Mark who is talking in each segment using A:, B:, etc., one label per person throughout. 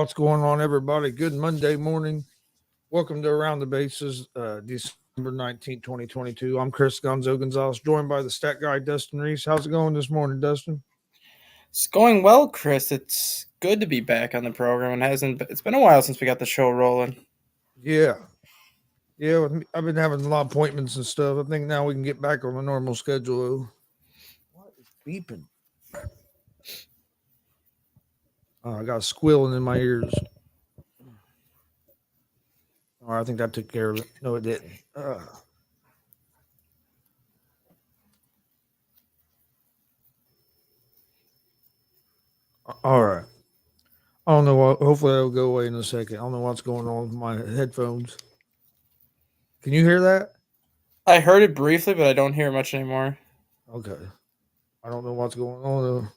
A: What's going on, everybody? Good Monday morning. Welcome to Around the Bases, December 19th, 2022. I'm Chris Gonzo Gonzalez, joined by the stat guy, Dustin Reese. How's it going this morning, Dustin?
B: It's going well, Chris. It's good to be back on the program. It's been a while since we got the show rolling.
A: Yeah. Yeah, I've been having a lot of appointments and stuff. I think now we can get back on a normal schedule, though. What is beeping? I got a squealing in my ears. All right, I think that took care of it. No, it didn't. All right. I don't know. Hopefully, it'll go away in a second. I don't know what's going on with my headphones. Can you hear that?
B: I heard it briefly, but I don't hear it much anymore.
A: Okay. I don't know what's going on though.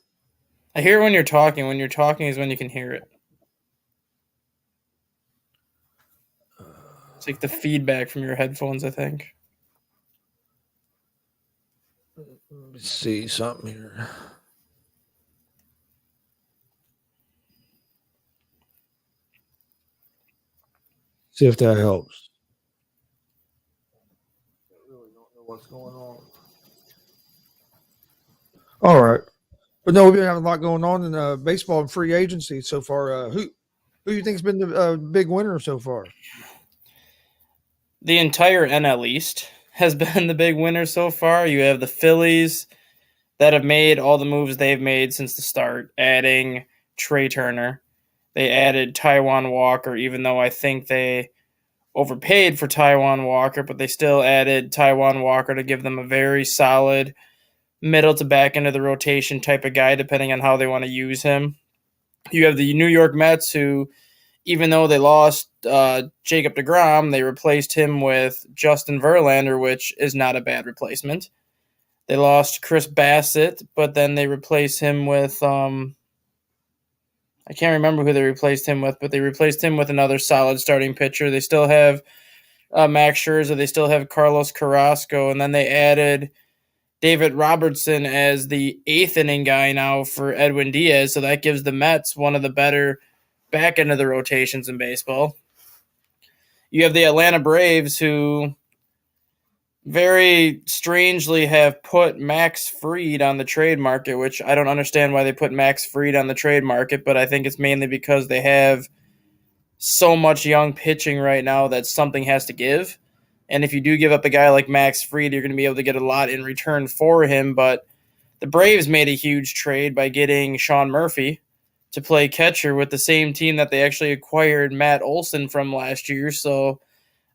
B: I hear it when you're talking. When you're talking is when you can hear it. It's like the feedback from your headphones, I think.
A: Let me see something here. See if that helps. I really don't know what's going on. All right. But no, we've been having a lot going on in baseball and free agency so far. Who do you think's been the big winner so far?
B: The entire NL East has been the big winner so far. You have the Phillies that have made all the moves they've made since the start, adding Trey Turner. They added Taijuan Walker, even though I think they overpaid for Taijuan Walker, but they still added Taijuan Walker to give them a very solid middle to back end of the rotation type of guy, depending on how they want to use him. You have the New York Mets, who, even though they lost Jacob deGrom, they replaced him with Justin Verlander, which is not a bad replacement. They lost Chris Bassett, but then they replaced him with I can't remember who they replaced him with, but they replaced him with another solid starting pitcher. They still have Max Scherzer. They still have Carlos Carrasco, and then they added David Robertson as the eighth inning guy now for Edwin Diaz, so that gives the Mets one of the better back end of the rotations in baseball. You have the Atlanta Braves, who very strangely have put Max Fried on the trade market, which I don't understand why they put Max Fried on the trade market, but I think it's mainly because they have so much young pitching right now that something has to give. And if you do give up a guy like Max Fried, you're going to be able to get a lot in return for him. But the Braves made a huge trade by getting Sean Murphy to play catcher with the same team that they actually acquired Matt Olson from last year. So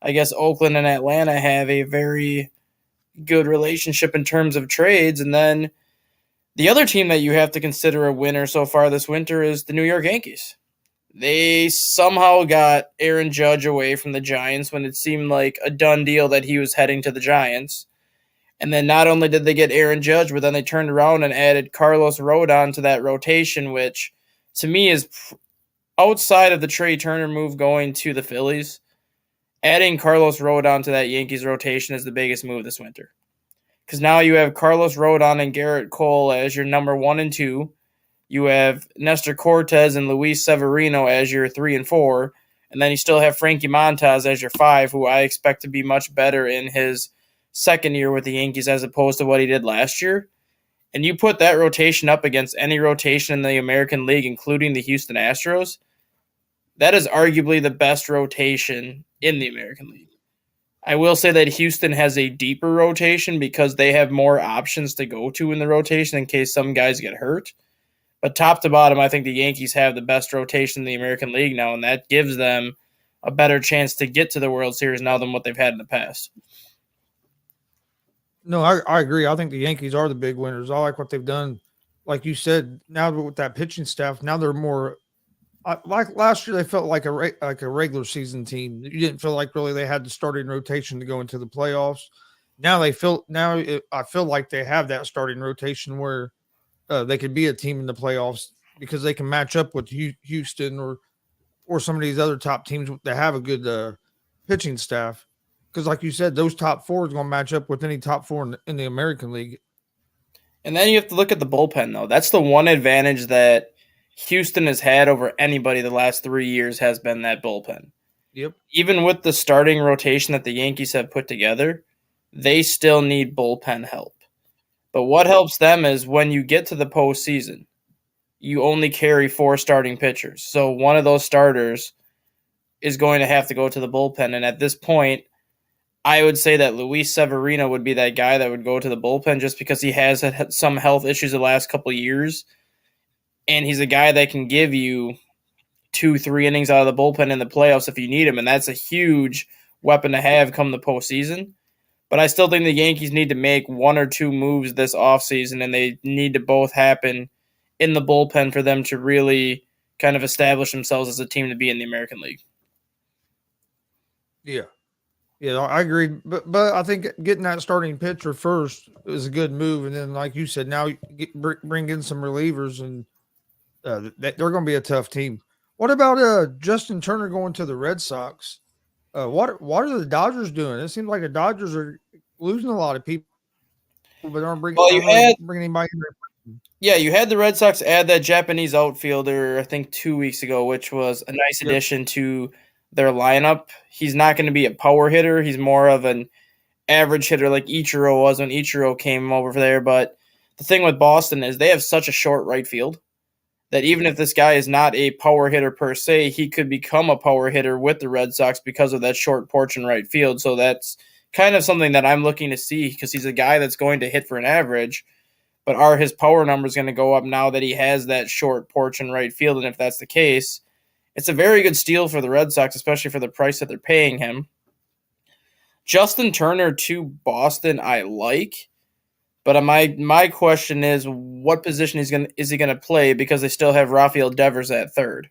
B: I guess Oakland and Atlanta have a very good relationship in terms of trades. And then the other team that you have to consider a winner so far this winter is the New York Yankees. They somehow got Aaron Judge away from the Giants when it seemed like a done deal that he was heading to the Giants. And then not only did they get Aaron Judge, but then they turned around and added Carlos Rodon to that rotation, which to me is outside of the Trey Turner move going to the Phillies. Adding Carlos Rodon to that Yankees rotation is the biggest move this winter. Because now you have Carlos Rodon and Garrett Cole as your number 1 and 2. You have Nestor Cortez and Luis Severino as your 3 and 4. And then you still have Frankie Montas as your 5, who I expect to be much better in his second year with the Yankees as opposed to what he did last year. And you put that rotation up against any rotation in the American League, including the Houston Astros, that is arguably the best rotation in the American League. I will say that Houston has a deeper rotation because they have more options to go to in the rotation in case some guys get hurt. But top to bottom, I think the Yankees have the best rotation in the American League now, and that gives them a better chance to get to the World Series now than what they've had in the past.
A: No, I agree. I think the Yankees are the big winners. I like what they've done. Like you said, now with that pitching staff, now they're more like last year. They felt like a regular season team. You didn't feel like really they had the starting rotation to go into the playoffs. Now I feel like they have that starting rotation where they could be a team in the playoffs because they can match up with Houston or some of these other top teams that have a good pitching staff. Because, like you said, those top four is going to match up with any top four in the American League.
B: And then you have to look at the bullpen, though. That's the one advantage that Houston has had over anybody the last 3 years has been that bullpen.
A: Yep.
B: Even with the starting rotation that the Yankees have put together, they still need bullpen help. But what helps them is when you get to the postseason, you only carry 4 starting pitchers. So one of those starters is going to have to go to the bullpen. And at this point, I would say that Luis Severino would be that guy that would go to the bullpen just because he has had some health issues the last couple of years. And he's a guy that can give you 2, 3 innings out of the bullpen in the playoffs if you need him. And that's a huge weapon to have come the postseason. But I still think the Yankees need to make 1 or 2 moves this offseason, and they need to both happen in the bullpen for them to really kind of establish themselves as a team to be in the American League.
A: Yeah. Yeah, I agree. But I think getting that starting pitcher first is a good move, and then like you said, now you bring in some relievers, and they're going to be a tough team. What about Justin Turner going to the Red Sox? What are the Dodgers doing? It seems like the Dodgers are losing a lot of people, but
B: Well,
A: aren't really bringing anybody in there.
B: you had the Red Sox add that Japanese outfielder, I think 2 weeks ago, which was a nice
A: Yep.
B: addition to their lineup. He's not going to be a power hitter. He's more of an average hitter like Ichiro was when Ichiro came over there. But the thing with Boston is they have such a short right field that even if this guy is not a power hitter per se, he could become a power hitter with the Red Sox because of that short porch in right field. So that's kind of something that I'm looking to see because he's a guy that's going to hit for an average, but are his power numbers going to go up now that he has that short porch in right field? And if that's the case, it's a very good steal for the Red Sox, especially for the price that they're paying him. Justin Turner to Boston, I like. But my question is, what position is he gonna play? Because they still have Rafael Devers at third.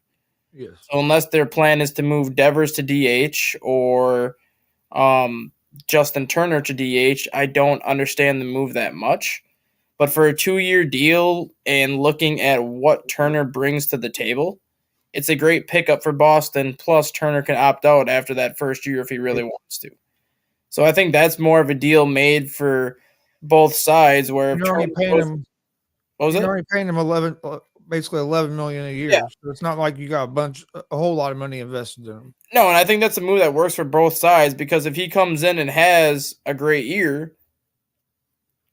A: Yes.
B: So unless their plan is to move Devers to DH or Justin Turner to DH, I don't understand the move that much. But for a 2-year deal and looking at what Turner brings to the table, it's a great pickup for Boston. Plus, Turner can opt out after that first year if he really wants to. So I think that's more of a deal made for both sides. Where if
A: You're only
B: Turner
A: paying
B: goes,
A: him.
B: what was
A: You're
B: it?
A: only paying him basically 11 million a
B: Yeah,
A: year. So it's not like you got a whole lot of money invested in him.
B: no, and I think that's a move that works for both sides because if he comes in and has a great year,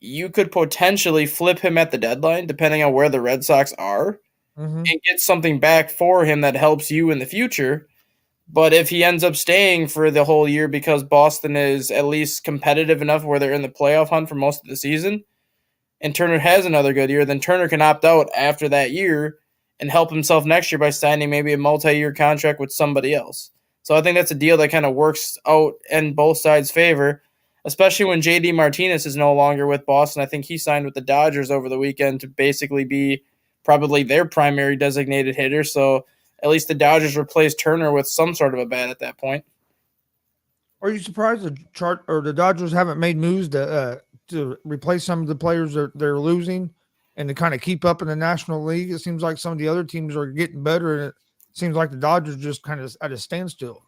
B: you could potentially flip him at the deadline, depending on where the Red Sox are,
A: Mm-hmm.
B: and get something back for him that helps you in the future. But if he ends up staying for the whole year because Boston is at least competitive enough where they're in the playoff hunt for most of the season, and Turner has another good year, then Turner can opt out after that year and help himself next year by signing maybe a multi-year contract with somebody else. So I think that's a deal that kind of works out in both sides' favor, especially when JD Martinez is no longer with Boston. I think he signed with the Dodgers over the weekend to basically be probably their primary designated hitter. So at least the Dodgers replaced Turner with some sort of a bat at that point.
A: Are you surprised the Dodgers haven't made moves to replace some of the players that they're losing and to kind of keep up in the National League? It seems like some of the other teams are getting better, and it seems like the Dodgers just kind of at a standstill.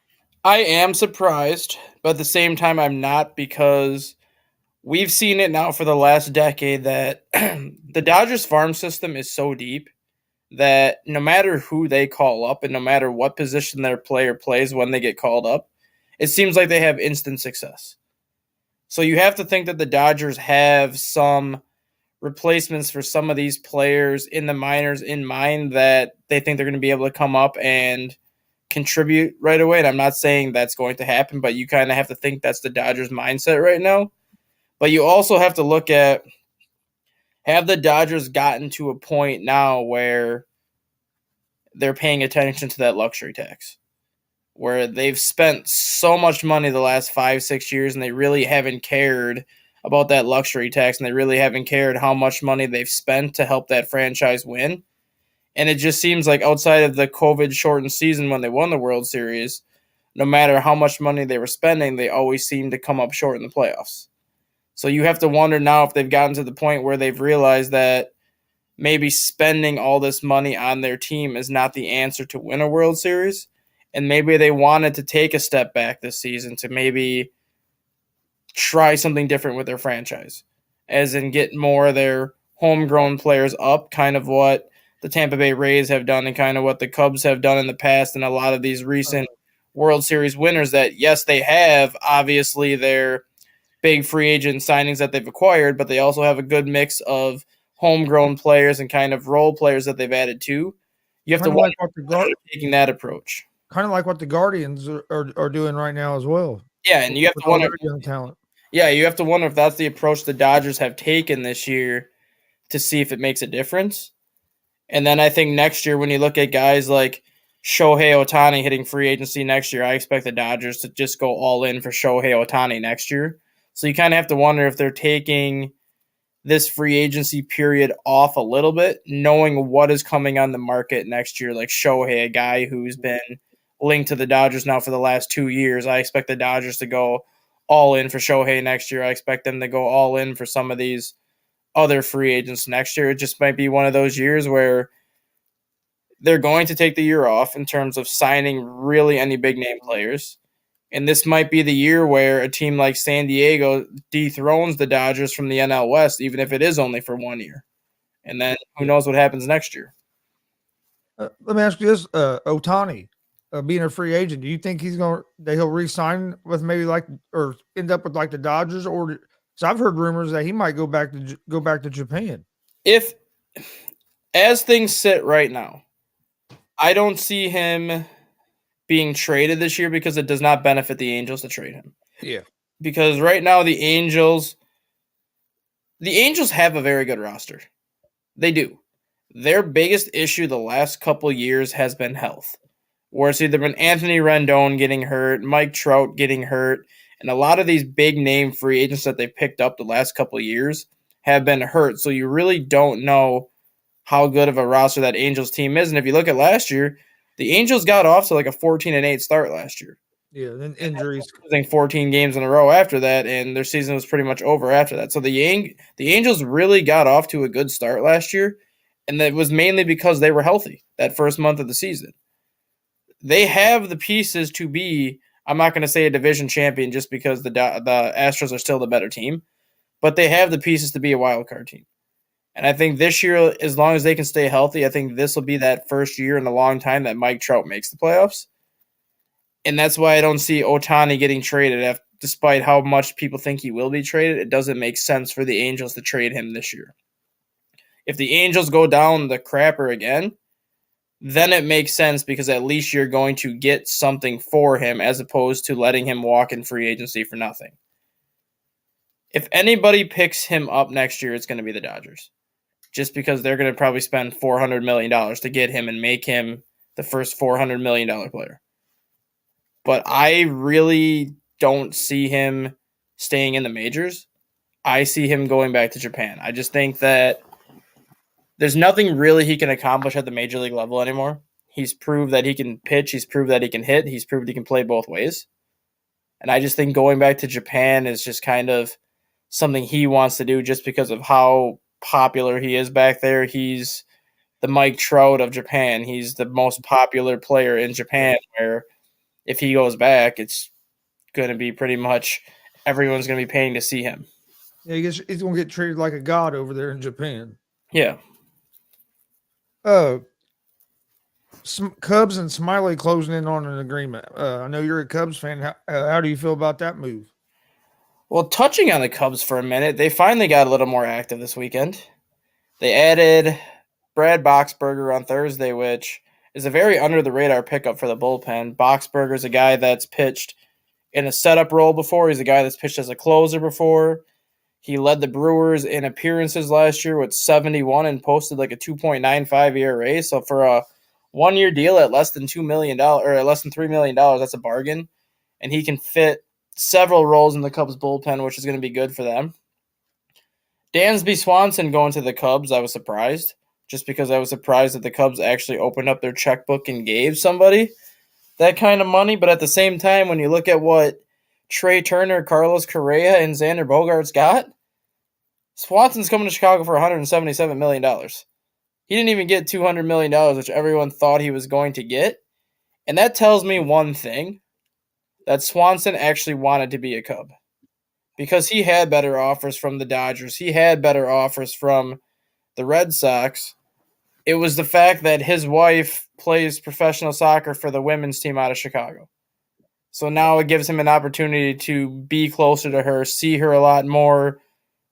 B: I am surprised, but at the same time, I'm not because we've seen it now for the last decade that the Dodgers farm system is so deep that no matter who they call up and no matter what position their player plays when they get called up, it seems like they have instant success. So you have to think that the Dodgers have some replacements for some of these players in the minors in mind that they think they're going to be able to come up and contribute right away. And I'm not saying that's going to happen, but you kind of have to think that's the Dodgers mindset right now. But you also have to look at, have the Dodgers gotten to a point now where they're paying attention to that luxury tax, where they've spent so much money the last 5, 6 years and they really haven't cared about that luxury tax and they really haven't cared how much money they've spent to help that franchise win. And it just seems like outside of the COVID shortened season when they won the World Series, no matter how much money they were spending, they always seem to come up short in the playoffs. So you have to wonder now if they've gotten to the point where they've realized that maybe spending all this money on their team is not the answer to win a World Series. And maybe they wanted to take a step back this season to maybe try something different with their franchise, as in get more of their homegrown players up, kind of what the Tampa Bay Rays have done and kind of what the Cubs have done in the past and a lot of these recent World Series winners that, yes, they have obviously their big free agent signings that they've acquired, but they also have a good mix of homegrown players and kind of role players that they've added too. You have to
A: Kind of
B: wonder
A: like what
B: if they're taking that approach.
A: the Guardians are doing right now as well.
B: Yeah, and you have
A: With
B: to
A: all
B: wonder.
A: their young talent.
B: Yeah, you have to wonder if that's the approach the Dodgers have taken this year to see if it makes a difference. And then I think next year, when you look at guys like Shohei Ohtani hitting free agency next year, I expect the Dodgers to just go all in for Shohei Ohtani next year. So you kind of have to wonder if they're taking this free agency period off a little bit, knowing what is coming on the market next year, like Shohei, a guy who's been linked to the Dodgers now for the last 2 years. I expect the Dodgers to go all in for Shohei next year. I expect them to go all in for some of these other free agents next year. It just might be one of those years where they're going to take the year off in terms of signing really any big name players. And this might be the year where a team like San Diego dethrones the Dodgers from the NL West, even if it is only for 1 year. And then who knows what happens next year.
A: Let me ask you this: Otani, being a free agent, do you think he'll re-sign with maybe like or end up with like the Dodgers, or because I've heard rumors that he might go back to Japan.
B: If, as things sit right now, I don't see him being traded this year because it does not benefit the Angels to trade him.
A: Yeah,
B: Because right now the Angels have a very good roster. They do. Their biggest issue the last couple years has been health, where it's either been Anthony Rendon getting hurt, Mike Trout getting hurt, and a lot of these big name free agents that they've picked up the last couple years have been hurt. So you really don't know how good of a roster that Angels team is. And if you look at last year, the Angels got off to like a 14-8 start last year.
A: Yeah, then injuries.
B: Losing 14 games in a row after that, and their season was pretty much over after that. So the Angels really got off to a good start last year, and that was mainly because they were healthy that first month of the season. They have the pieces to be, I'm not going to say a division champion just because the Astros are still the better team, but they have the pieces to be a wild card team. And I think this year, as long as they can stay healthy, I think this will be that first year in a long time that Mike Trout makes the playoffs. And that's why I don't see Ohtani getting traded, despite how much people think he will be traded. It doesn't make sense for the Angels to trade him this year. If the Angels go down the crapper again, then it makes sense because at least you're going to get something for him as opposed to letting him walk in free agency for nothing. If anybody picks him up next year, it's going to be the Dodgers. Just because they're going to probably spend $400 million to get him and make him the first $400 million player. But I really don't see him staying in the majors. I see him going back to Japan. I just think that there's nothing really he can accomplish at the major league level anymore. He's proved that he can pitch. He's proved that he can hit. He's proved he can play both ways. And I just think going back to Japan is just kind of something he wants to do just because of how popular he is back there. He's the Mike Trout of Japan. He's the most popular player in Japan, where if he goes back, it's going to be pretty much everyone's going to be paying to see him.
A: Yeah, he's going to get treated like a god over there in Japan.
B: Yeah.
A: Cubs and Smiley closing in on an agreement. I know you're a Cubs fan. How do you feel about that move?
B: Well, touching on the Cubs for a minute, they finally got a little more active this weekend. They added Brad Boxberger on Thursday, which is a very under-the-radar pickup for the bullpen. Boxberger is a guy that's pitched in a setup role before. He's a guy that's pitched as a closer before. He led the Brewers in appearances last year with 71 and posted like a 2.95 ERA. So for a 1-year deal at less than $2 million or at less than $3 million, that's a bargain. And he can fit several roles in the Cubs bullpen, which is going to be good for them. Dansby Swanson going to the Cubs, I was surprised. Just because I was surprised that the Cubs actually opened up their checkbook and gave somebody that kind of money. But at the same time, when you look at what Trey Turner, Carlos Correa, and Xander Bogaerts got, Swanson's coming to Chicago for $177 million. He didn't even get $200 million, which everyone thought he was going to get. And that tells me one thing, that Swanson actually wanted to be a Cub. Because he had better offers from the Dodgers. He had better offers from the Red Sox. It was the fact that his wife plays professional soccer for the women's team out of Chicago. So now it gives him an opportunity to be closer to her, see her a lot more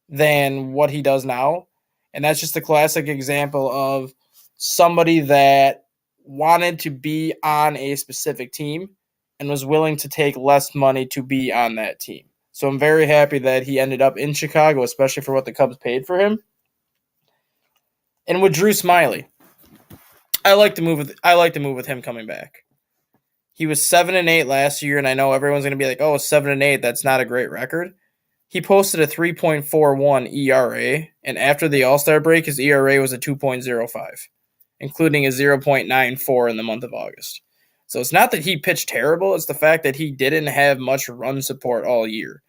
B: than what he does now. And that's just a classic example of somebody that wanted to be on a specific team and was willing to take less money to be on that team. So I'm very happy that he ended up in Chicago, especially for what the Cubs paid for him. And with Drew Smiley, I like the move with him coming back. He was 7-8 last year, and I know everyone's going to be like, "Oh, 7-8, that's not a great record." He posted a 3.41 ERA, and after the All-Star break, his ERA was a 2.05, including a 0.94 in the month of August. So it's not that he pitched terrible, it's the fact that he didn't have much run support all year.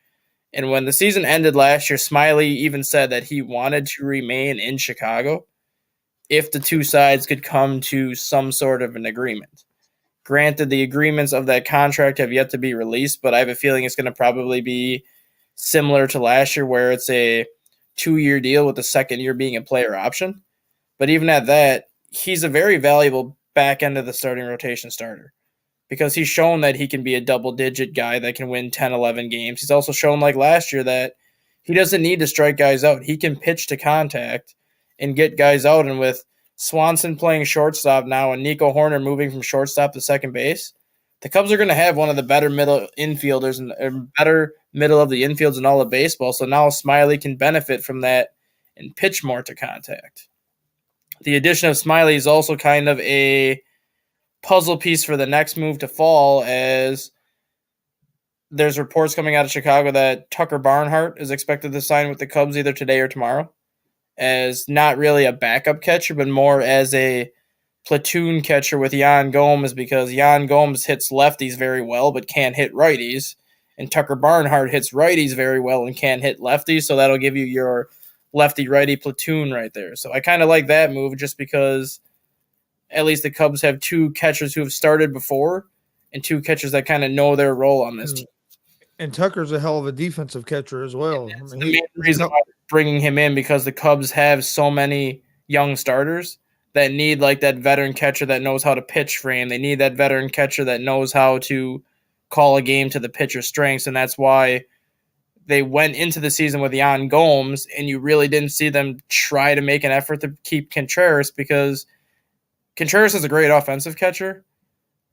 B: And when the season ended last year, Smiley even said that he wanted to remain in Chicago if the two sides could come to some sort of an agreement. Granted, the agreements of that contract have yet to be released, but I have a feeling it's going to probably be similar to last year, where it's a 2-year deal with the second year being a player option. But even at that, he's a very valuable back end of the starting rotation starter because he's shown that he can be a double-digit guy that can win 10, 11 games. He's also shown, like last year, that he doesn't need to strike guys out. He can pitch to contact and get guys out. And with Swanson playing shortstop now and Nico Horner moving from shortstop to second base, the Cubs are going to have one of the better middle infielders and better middle of the infields in all of baseball. So now Smiley can benefit from that and pitch more to contact. The addition of Smiley is also kind of a puzzle piece for the next move to fall, as there's reports coming out of Chicago that Tucker Barnhart is expected to sign with the Cubs either today or tomorrow, as not really a backup catcher, but more as a platoon catcher with Yan Gomes, because Yan Gomes hits lefties very well but can't hit righties, and Tucker Barnhart hits righties very well and can't hit lefties, so that'll give you your lefty-righty platoon right there. So I kind of like that move just because at least the Cubs have two catchers who have started before and two catchers that kind of know their role on this team.
A: And Tucker's a hell of a defensive catcher as well.
B: That's the main reason why they're bringing him in, because the Cubs have so many young starters that need like that veteran catcher that knows how to pitch frame. They need that veteran catcher that knows how to call a game to the pitcher's strengths, and that's why they went into the season with Yan Gomes, and you really didn't see them try to make an effort to keep Contreras, because Contreras is a great offensive catcher,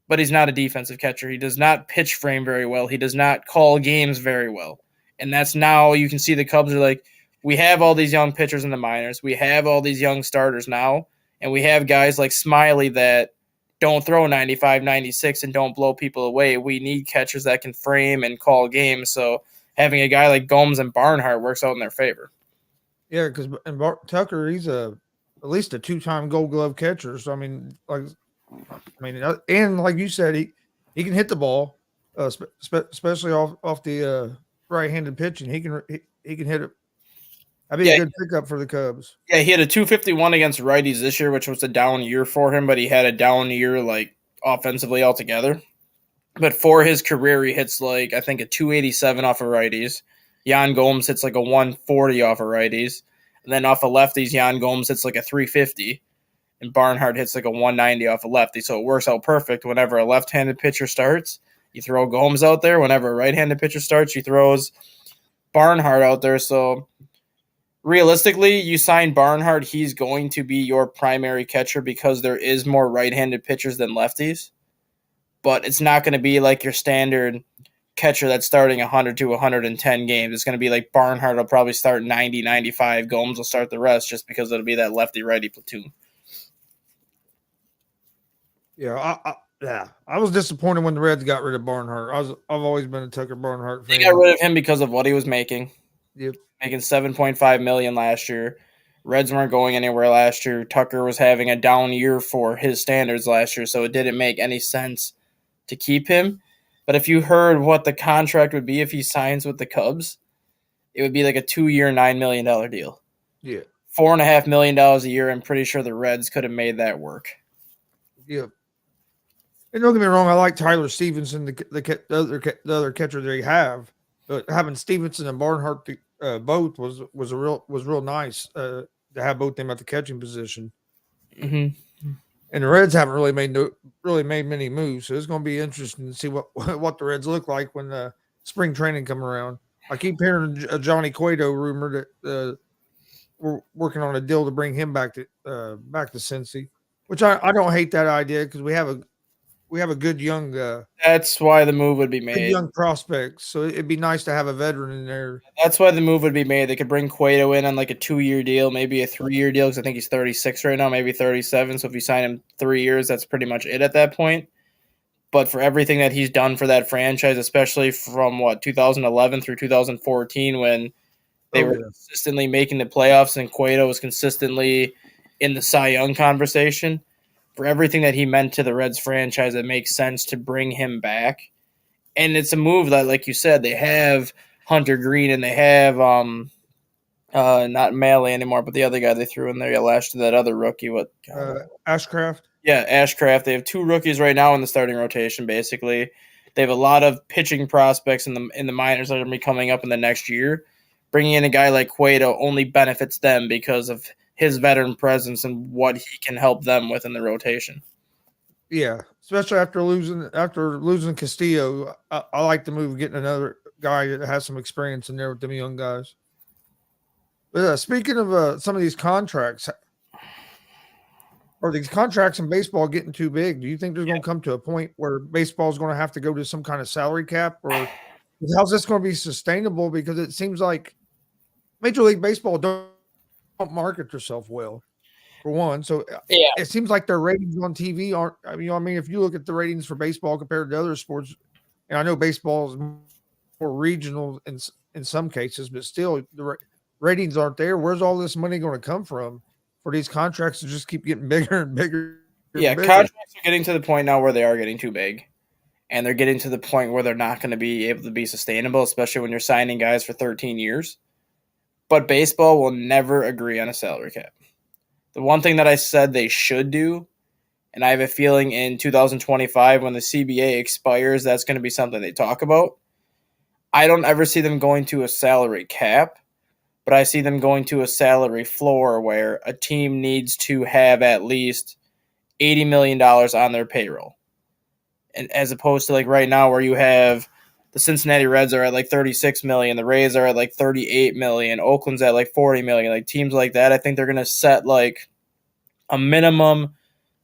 B: but he's not a defensive catcher. He does not pitch frame very well. He does not call games very well. And that's now you can see the Cubs are like, we have all these young pitchers in the minors. We have all these young starters now. And we have guys like Smiley that don't throw 95, 96 and don't blow people away. We need catchers that can frame and call games. So having a guy like Gomes and Barnhart works out in their favor.
A: Yeah, because Tucker, he's at least a 2-time Gold Glove catcher. So and like you said, he can hit the ball, especially off the right-handed pitching. He can hit it. That'd be a good pickup for the Cubs.
B: Yeah, he had a 251 against righties this year, which was a down year for him, but he had a down year like offensively altogether. But for his career, he hits like I think a 287 off of righties. Yan Gomes hits like a 140 off of righties. And then off of lefties, Yan Gomes hits like a 350. And Barnhart hits like a 190 off a lefty. So it works out perfect. Whenever a left-handed pitcher starts, you throw Gomes out there. Whenever a right-handed pitcher starts, you throws Barnhart out there. So realistically, you sign Barnhart, he's going to be your primary catcher because there is more right-handed pitchers than lefties. But it's not going to be like your standard catcher that's starting 100 to 110 games. It's going to be like Barnhart will probably start 90, 95. Gomes will start the rest just because it'll be that lefty-righty platoon.
A: Yeah, I was disappointed when the Reds got rid of Barnhart. I've always been a Tucker Barnhart fan.
B: They got rid of him because of what he was making.
A: Yep.
B: Making $7.5 million last year. Reds weren't going anywhere last year. Tucker was having a down year for his standards last year, so it didn't make any sense to keep him. But if you heard what the contract would be if he signs with the Cubs, it would be like a 2-year, $9 million deal.
A: Yeah.
B: $4.5 million a year. I'm pretty sure the Reds could have made that work.
A: Yep. And don't get me wrong, I like Tyler Stevenson, the other catcher they have, but having Stevenson and Barnhart both was real nice to have both them at the catching position.
B: Hmm.
A: And the Reds haven't really made many moves, so it's going to be interesting to see what what the Reds look like when spring training come around. I keep hearing a Johnny Cueto rumor that we're working on a deal to bring him back to Cincy, which I don't hate that idea because we have a
B: That's why the move would be
A: good
B: made.
A: young prospects. So it'd be nice to have a veteran in there.
B: That's why the move would be made. They could bring Cueto in on like a 2-year deal, maybe a 3-year deal, because I think he's 36 right now, maybe 37. So if you sign him 3 years, that's pretty much it at that point. But for everything that he's done for that franchise, especially from 2011 through 2014, when they
A: Oh
B: were
A: yeah,
B: consistently making the playoffs and Cueto was consistently in the Cy Young conversation, for everything that he meant to the Reds franchise, it makes sense to bring him back. And it's a move that, like you said, they have Hunter Green and they have not Maley anymore, but the other guy they threw in there last year, that other rookie.
A: Ashcraft.
B: Yeah, Ashcraft. They have 2 rookies right now in the starting rotation. Basically, they have a lot of pitching prospects in the minors that are going to be coming up in the next year. Bringing in a guy like Cueto only benefits them because of his veteran presence and what he can help them with in the rotation.
A: Yeah, especially after losing Castillo, I like the move of getting another guy that has some experience in there with them young guys. But speaking of some of these contracts, are these contracts in baseball getting too big? Do you think there's going to come to a point where baseball is going to have to go to some kind of salary cap, or how's this going to be sustainable? Because it seems like Major League Baseball don't market themselves well, for one. So
B: Yeah,
A: it seems like their ratings on TV aren't. I mean, if you look at the ratings for baseball compared to other sports, and I know baseball is more regional in some cases, but still ratings aren't there. Where's all this money going to come from for these contracts to just keep getting bigger and bigger
B: yeah.
A: and bigger?
B: Contracts are getting to the point now where they are getting too big, and they're getting to the point where they're not going to be able to be sustainable, especially when you're signing guys for 13 years. But baseball will never agree on a salary cap. The one thing that I said they should do, and I have a feeling in 2025 when the CBA expires, that's going to be something they talk about. I don't ever see them going to a salary cap, but I see them going to a salary floor where a team needs to have at least $80 million on their payroll. And as opposed to like right now where you have the Cincinnati Reds are at like 36 million, the Rays are at like 38 million, Oakland's at like 40 million, like teams like that. I think they're going to set like a minimum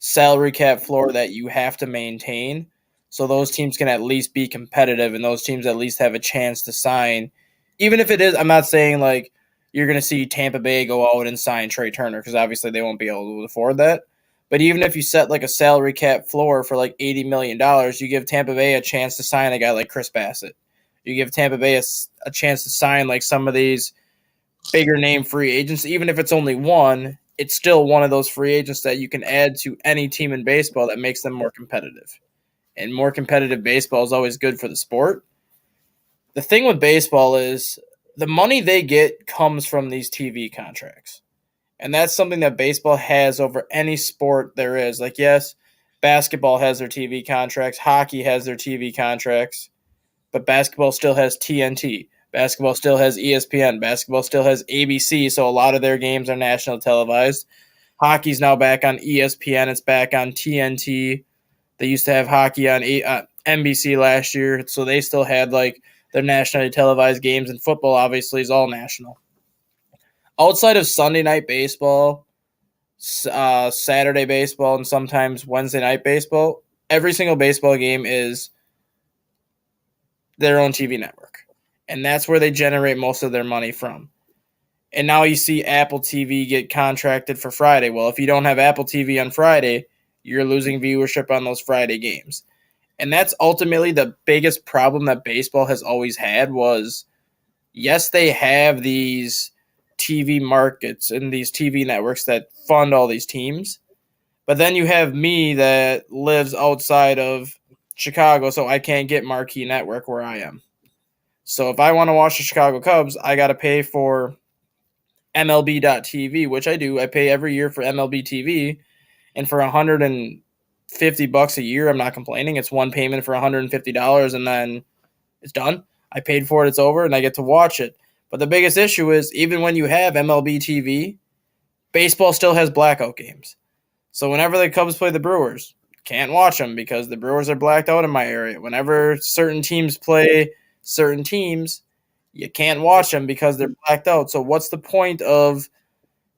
B: salary cap floor that you have to maintain so those teams can at least be competitive and those teams at least have a chance to sign. Even if it is, I'm not saying like you're going to see Tampa Bay go out and sign Trey Turner because obviously they won't be able to afford that. But even if you set like a salary cap floor for like $80 million, you give Tampa Bay a chance to sign a guy like Chris Bassett. You give Tampa Bay a chance to sign like some of these bigger name free agents, even if it's only one, it's still one of those free agents that you can add to any team in baseball that makes them more competitive. And more competitive baseball is always good for the sport. The thing with baseball is the money they get comes from these TV contracts. And that's something that baseball has over any sport there is. Like, yes, basketball has their TV contracts, hockey has their TV contracts, but basketball still has TNT. Basketball still has ESPN. Basketball still has ABC, so a lot of their games are national televised. Hockey's now back on ESPN. It's back on TNT. They used to have hockey on NBC last year, so they still had like their nationally televised games, and football obviously is all national. Outside of Sunday night baseball, Saturday baseball, and sometimes Wednesday night baseball, every single baseball game is their own TV network. And that's where they generate most of their money from. And now you see Apple TV get contracted for Friday. Well, if you don't have Apple TV on Friday, you're losing viewership on those Friday games. And that's ultimately the biggest problem that baseball has always had was, yes, they have these TV markets and these TV networks that fund all these teams. But then you have me that lives outside of Chicago, so I can't get Marquee Network where I am. So if I want to watch the Chicago Cubs, I got to pay for MLB.TV, which I do. I pay every year for MLB TV, and for $150 a year, I'm not complaining. It's one payment for $150, and then it's done. I paid for it, it's over, and I get to watch it. But the biggest issue is even when you have MLB TV, baseball still has blackout games. So whenever the Cubs play the Brewers, can't watch them because the Brewers are blacked out in my area. Whenever certain teams play certain teams, you can't watch them because they're blacked out. So what's the point of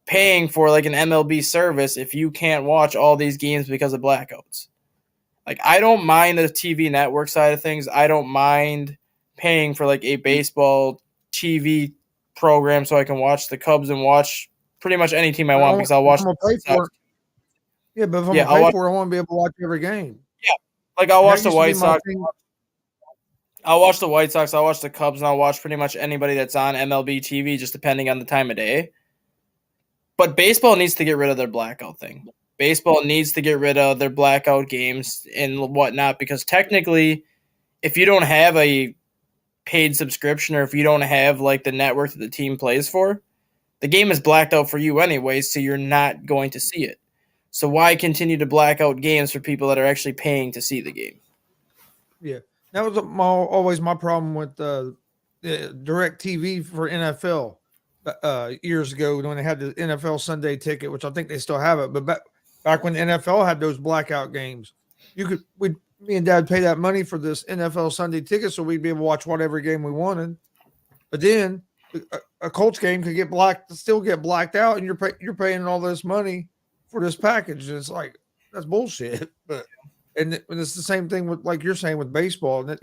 B: paying for like an MLB service if you can't watch all these games because of blackouts? Like, I don't mind the TV network side of things. I don't mind paying for like a baseball TV program so I can watch the Cubs and watch pretty much any team I want because I'll watch.
A: I'm gonna pay for it. Yeah, but if I'm
B: Yeah,
A: gonna pay for it, I want to be able to watch every game.
B: Yeah, like I'll watch the
A: That used to be
B: White
A: my
B: Sox.
A: thing.
B: I'll watch the White Sox. I'll watch the Cubs, and I'll watch pretty much anybody that's on MLB TV, just depending on the time of day. But baseball needs to get rid of their blackout thing. Baseball needs to get rid of their blackout games and whatnot because technically, if you don't have a paid subscription or if you don't have like the network that the team plays for, the game is blacked out for you anyway, so you're not going to see it. So why continue to black out games for people that are actually paying to see the game?
A: Yeah, that was always my problem with direct TV for NFL years ago when they had the NFL Sunday ticket, which I think they still have it. But back when the NFL had those blackout games, me and Dad pay that money for this NFL Sunday ticket so we'd be able to watch whatever game we wanted. But then a Colts game could still get blacked out, and you're paying all this money for this package. And it's like that's bullshit. But and it's the same thing with like you're saying with baseball. And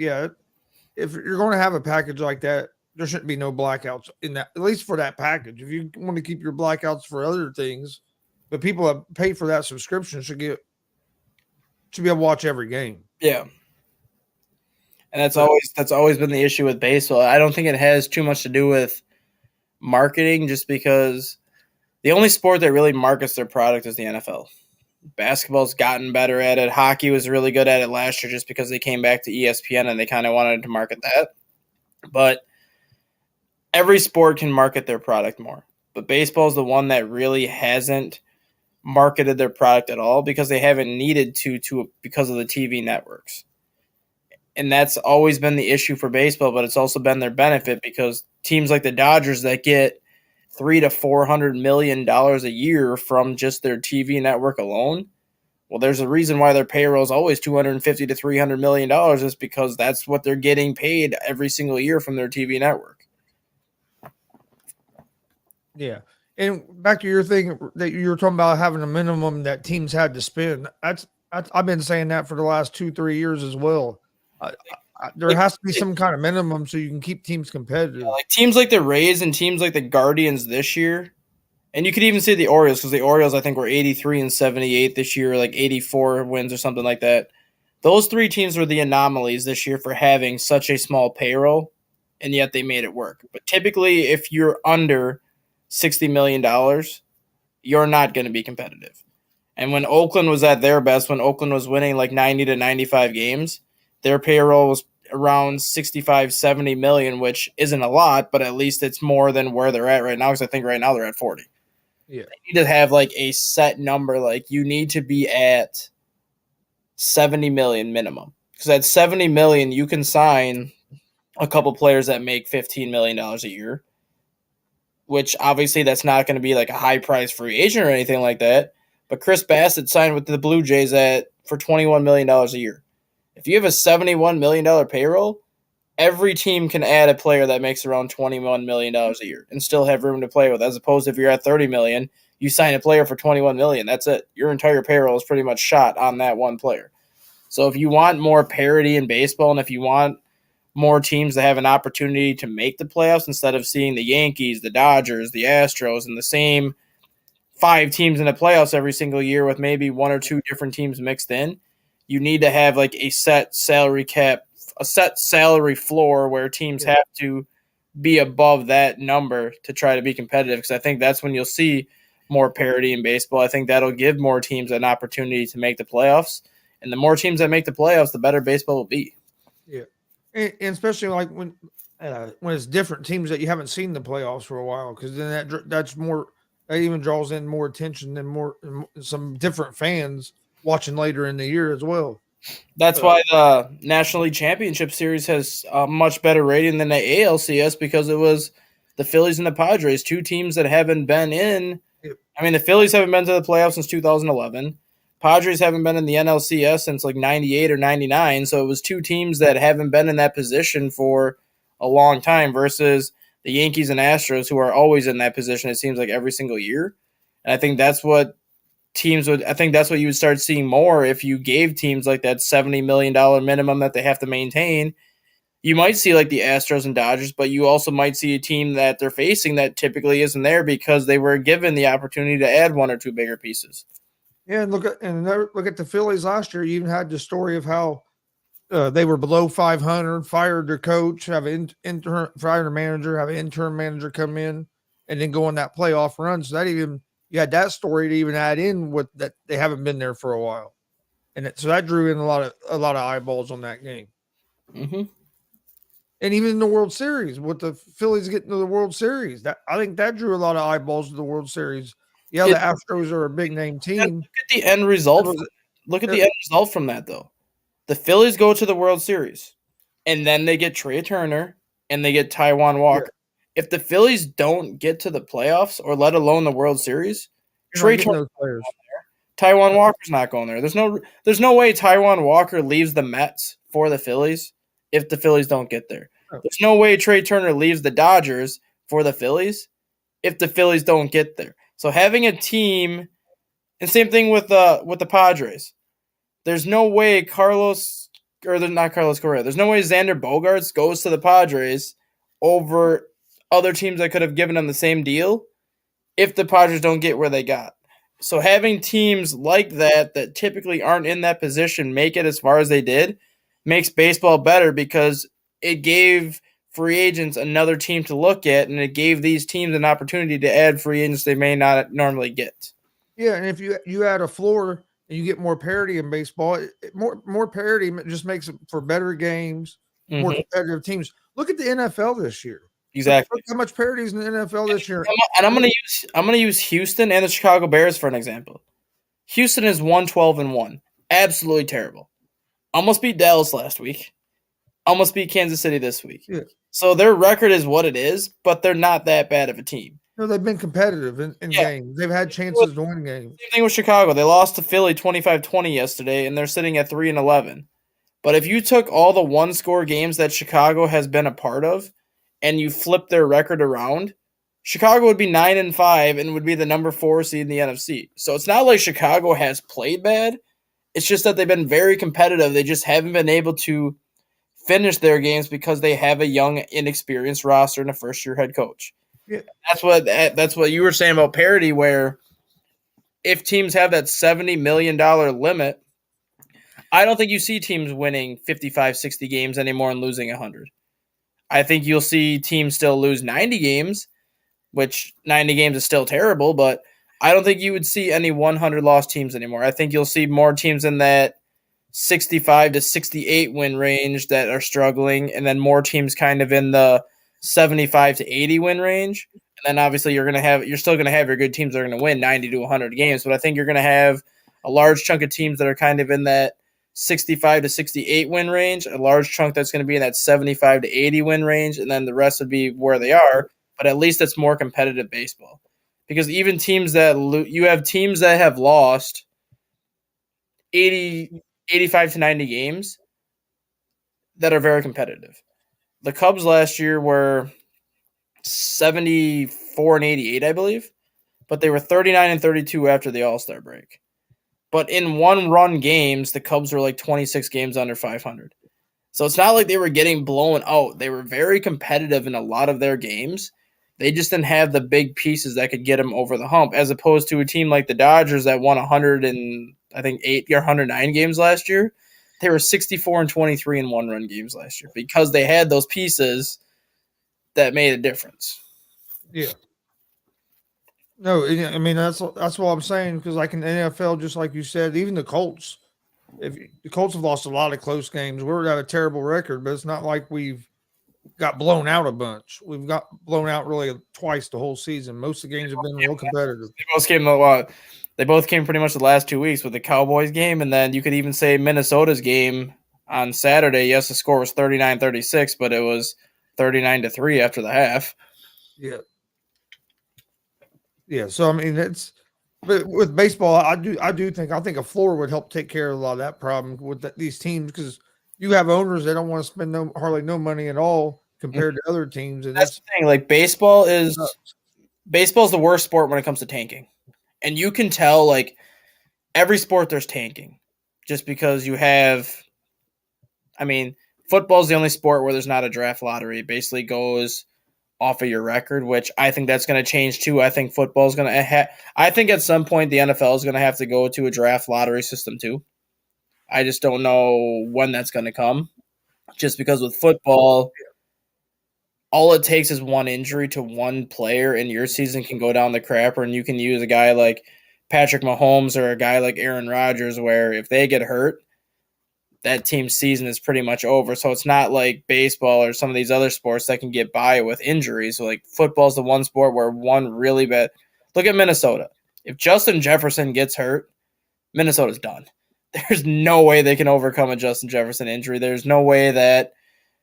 A: if you're going to have a package like that, there shouldn't be no blackouts in that, at least for that package. If you want to keep your blackouts for other things, but people that pay for that subscription should be able to watch every game.
B: Yeah. And that's always been the issue with baseball. I don't think it has too much to do with marketing, just because the only sport that really markets their product is the NFL. Basketball's gotten better at it. Hockey was really good at it last year just because they came back to ESPN and they kind of wanted to market that. But every sport can market their product more. But baseball is the one that really hasn't marketed their product at all because they haven't needed to because of the TV networks. And that's always been the issue for baseball, but it's also been their benefit because teams like the Dodgers that get $300 to $400 million a year from just their TV network alone. Well, there's a reason why their payroll is always $250 to $300 million is because that's what they're getting paid every single year from their TV network.
A: Yeah. And back to your thing that you were talking about having a minimum that teams had to spend. I've been saying that for the last 2-3 years as well. There has to be some kind of minimum so you can keep teams competitive.
B: Yeah, like teams like the Rays and teams like the Guardians this year, and you could even say the Orioles because the Orioles I think were 83 and 78 this year, like 84 wins or something like that. Those three teams were the anomalies this year for having such a small payroll, and yet they made it work. But typically, if you're under $60 million, you're not going to be competitive. And when Oakland was at their best, when Oakland was winning like 90 to 95 games, their payroll was around 65, 70 million, which isn't a lot, but at least it's more than where they're at right now because I think right now they're at 40.
A: Yeah.
B: They need to have like a set number. Like you need to be at 70 million minimum because at 70 million, you can sign a couple players that make $15 million a year, which obviously that's not going to be like a high price free agent or anything like that. But Chris Bassett signed with the Blue Jays for $21 million a year. If you have a $71 million payroll, every team can add a player that makes around $21 million a year and still have room to play with. As opposed to if you're at $30 million, you sign a player for $21 million. That's it. Your entire payroll is pretty much shot on that one player. So if you want more parity in baseball and if you want more teams to have an opportunity to make the playoffs instead of seeing the Yankees, the Dodgers, the Astros, and the same 5 teams in the playoffs every single year with maybe 1 or 2 different teams mixed in, you need to have like a set salary cap, a set salary floor where teams have to be above that number to try to be competitive. Because I think that's when you'll see more parity in baseball. I think that'll give more teams an opportunity to make the playoffs. And the more teams that make the playoffs, the better baseball will be.
A: Yeah. And especially like when it's different teams that you haven't seen the playoffs for a while, because then that even draws in more attention and some different fans watching later in the year as well.
B: That's why the National League Championship Series has a much better rating than the ALCS because it was the Phillies and the Padres, 2 teams that haven't been in. I mean, the Phillies haven't been to the playoffs since 2011. Padres haven't been in the NLCS since like 98 or 99. So it was two teams that haven't been in that position for a long time versus the Yankees and Astros, who are always in that position, it seems like every single year. And I think that's what you would start seeing more if you gave teams like that $70 million minimum that they have to maintain. You might see like the Astros and Dodgers, but you also might see a team that they're facing that typically isn't there because they were given the opportunity to add one or two bigger pieces.
A: Yeah, and look at the Phillies last year. You even had the story of how they were below 500, fired their coach, have an intern, fired a manager, have an intern manager come in, and then go on that playoff run. So that even you had that story to even add in with that they haven't been there for a while, so that drew in a lot of eyeballs on that game.
B: Mm-hmm.
A: And even in the World Series, with the Phillies getting to the World Series, that I think that drew a lot of eyeballs to the World Series. Yeah, the Astros are a big name team.
B: Look at the end result. Look at the end result from that, though. The Phillies go to the World Series, and then they get Trey Turner and they get Taijuan Walker. Yeah. If the Phillies don't get to the playoffs, or let alone the World Series, Trey Turner, Taijuan Walker's not going there. There's no way Taijuan Walker leaves the Mets for the Phillies if the Phillies don't get there. There's no way Trey Turner leaves the Dodgers for the Phillies if the Phillies don't get there. So having a team, and same thing with the Padres. There's no way not Carlos Correa. There's no way Xander Bogaerts goes to the Padres over other teams that could have given him the same deal if the Padres don't get where they got. So having teams like that typically aren't in that position make it as far as they did makes baseball better because it gave free agents another team to look at, and it gave these teams an opportunity to add free agents they may not normally get.
A: Yeah, and if you add a floor and you get more parity in baseball, more parity just makes it for better games, more competitive teams. Look at the NFL this year.
B: Exactly.
A: Look how much parity is in the NFL this year.
B: And I'm gonna use Houston and the Chicago Bears for an example. Houston is 1-12-1. Absolutely terrible. Almost beat Dallas last week. Almost beat Kansas City this week.
A: Yeah.
B: So their record is what it is, but they're not that bad of a team.
A: No, they've been competitive in games. They've had chances to win games.
B: Same thing with Chicago. They lost to Philly 25-20 yesterday, and they're sitting at 3-11. But if you took all the one-score games that Chicago has been a part of, and you flip their record around, Chicago would be 9-5 and would be the number 4 seed in the NFC. So it's not like Chicago has played bad. It's just that they've been very competitive. They just haven't been able to finish their games because they have a young, inexperienced roster and a first-year head coach.
A: Yeah.
B: That's what you were saying about parity, where if teams have that $70 million limit, I don't think you see teams winning 55, 60 games anymore and losing 100. I think you'll see teams still lose 90 games, which 90 games is still terrible, but I don't think you would see any 100 loss teams anymore. I think you'll see more teams in that 65 to 68 win range that are struggling, and then more teams kind of in the 75 to 80 win range. And then obviously you're still going to have your good teams that are going to win 90 to 100 games, but I think you're going to have a large chunk of teams that are kind of in that 65 to 68 win range, a large chunk that's going to be in that 75 to 80 win range, and then the rest would be where they are. But at least it's more competitive baseball, because even teams that you have teams that have lost 85 to 90 games that are very competitive. The Cubs last year were 74 and 88, I believe, but they were 39 and 32 after the All-Star break. But in one-run games, the Cubs were like 26 games under 500. So it's not like they were getting blown out. They were very competitive in a lot of their games. They just didn't have the big pieces that could get them over the hump, as opposed to a team like the Dodgers that won 100 and I think 8 or 109 games last year. They were 64 and 23 in one-run games last year because they had those pieces that made a difference.
A: Yeah. No, I mean that's what I'm saying, because like in the NFL, just like you said, even the Colts, the Colts have lost a lot of close games. We're at a terrible record, but it's not like we've got blown out a bunch. We've got blown out really twice the whole season. Most of the games have been real competitive.
B: They both came pretty much the last 2 weeks, with the Cowboys game, and then you could even say Minnesota's game on Saturday. Yes, the score was 39-36, but it was 39-3 after the half.
A: Yeah. Yeah. So I mean, But with baseball, I think a floor would help take care of a lot of that problem with these teams because you have owners that don't want to spend hardly no money at all compared to other teams, and
B: That's
A: it's
B: the thing. Like baseball's the worst sport when it comes to tanking, and you can tell like every sport there's tanking, just because you have. I mean, football's the only sport where there's not a draft lottery. It basically goes off of your record, which I think that's going to change too. I think football's going to. I think at some point the NFL is going to have to go to a draft lottery system too. I just don't know when that's going to come. Just because with football, all it takes is one injury to one player, and your season can go down the crapper, and you can use a guy like Patrick Mahomes or a guy like Aaron Rodgers, where if they get hurt, that team's season is pretty much over. So it's not like baseball or some of these other sports that can get by with injuries. So like football's the one sport where one really bad. Look at Minnesota. If Justin Jefferson gets hurt, Minnesota's done. There's no way they can overcome a Justin Jefferson injury. There's no way that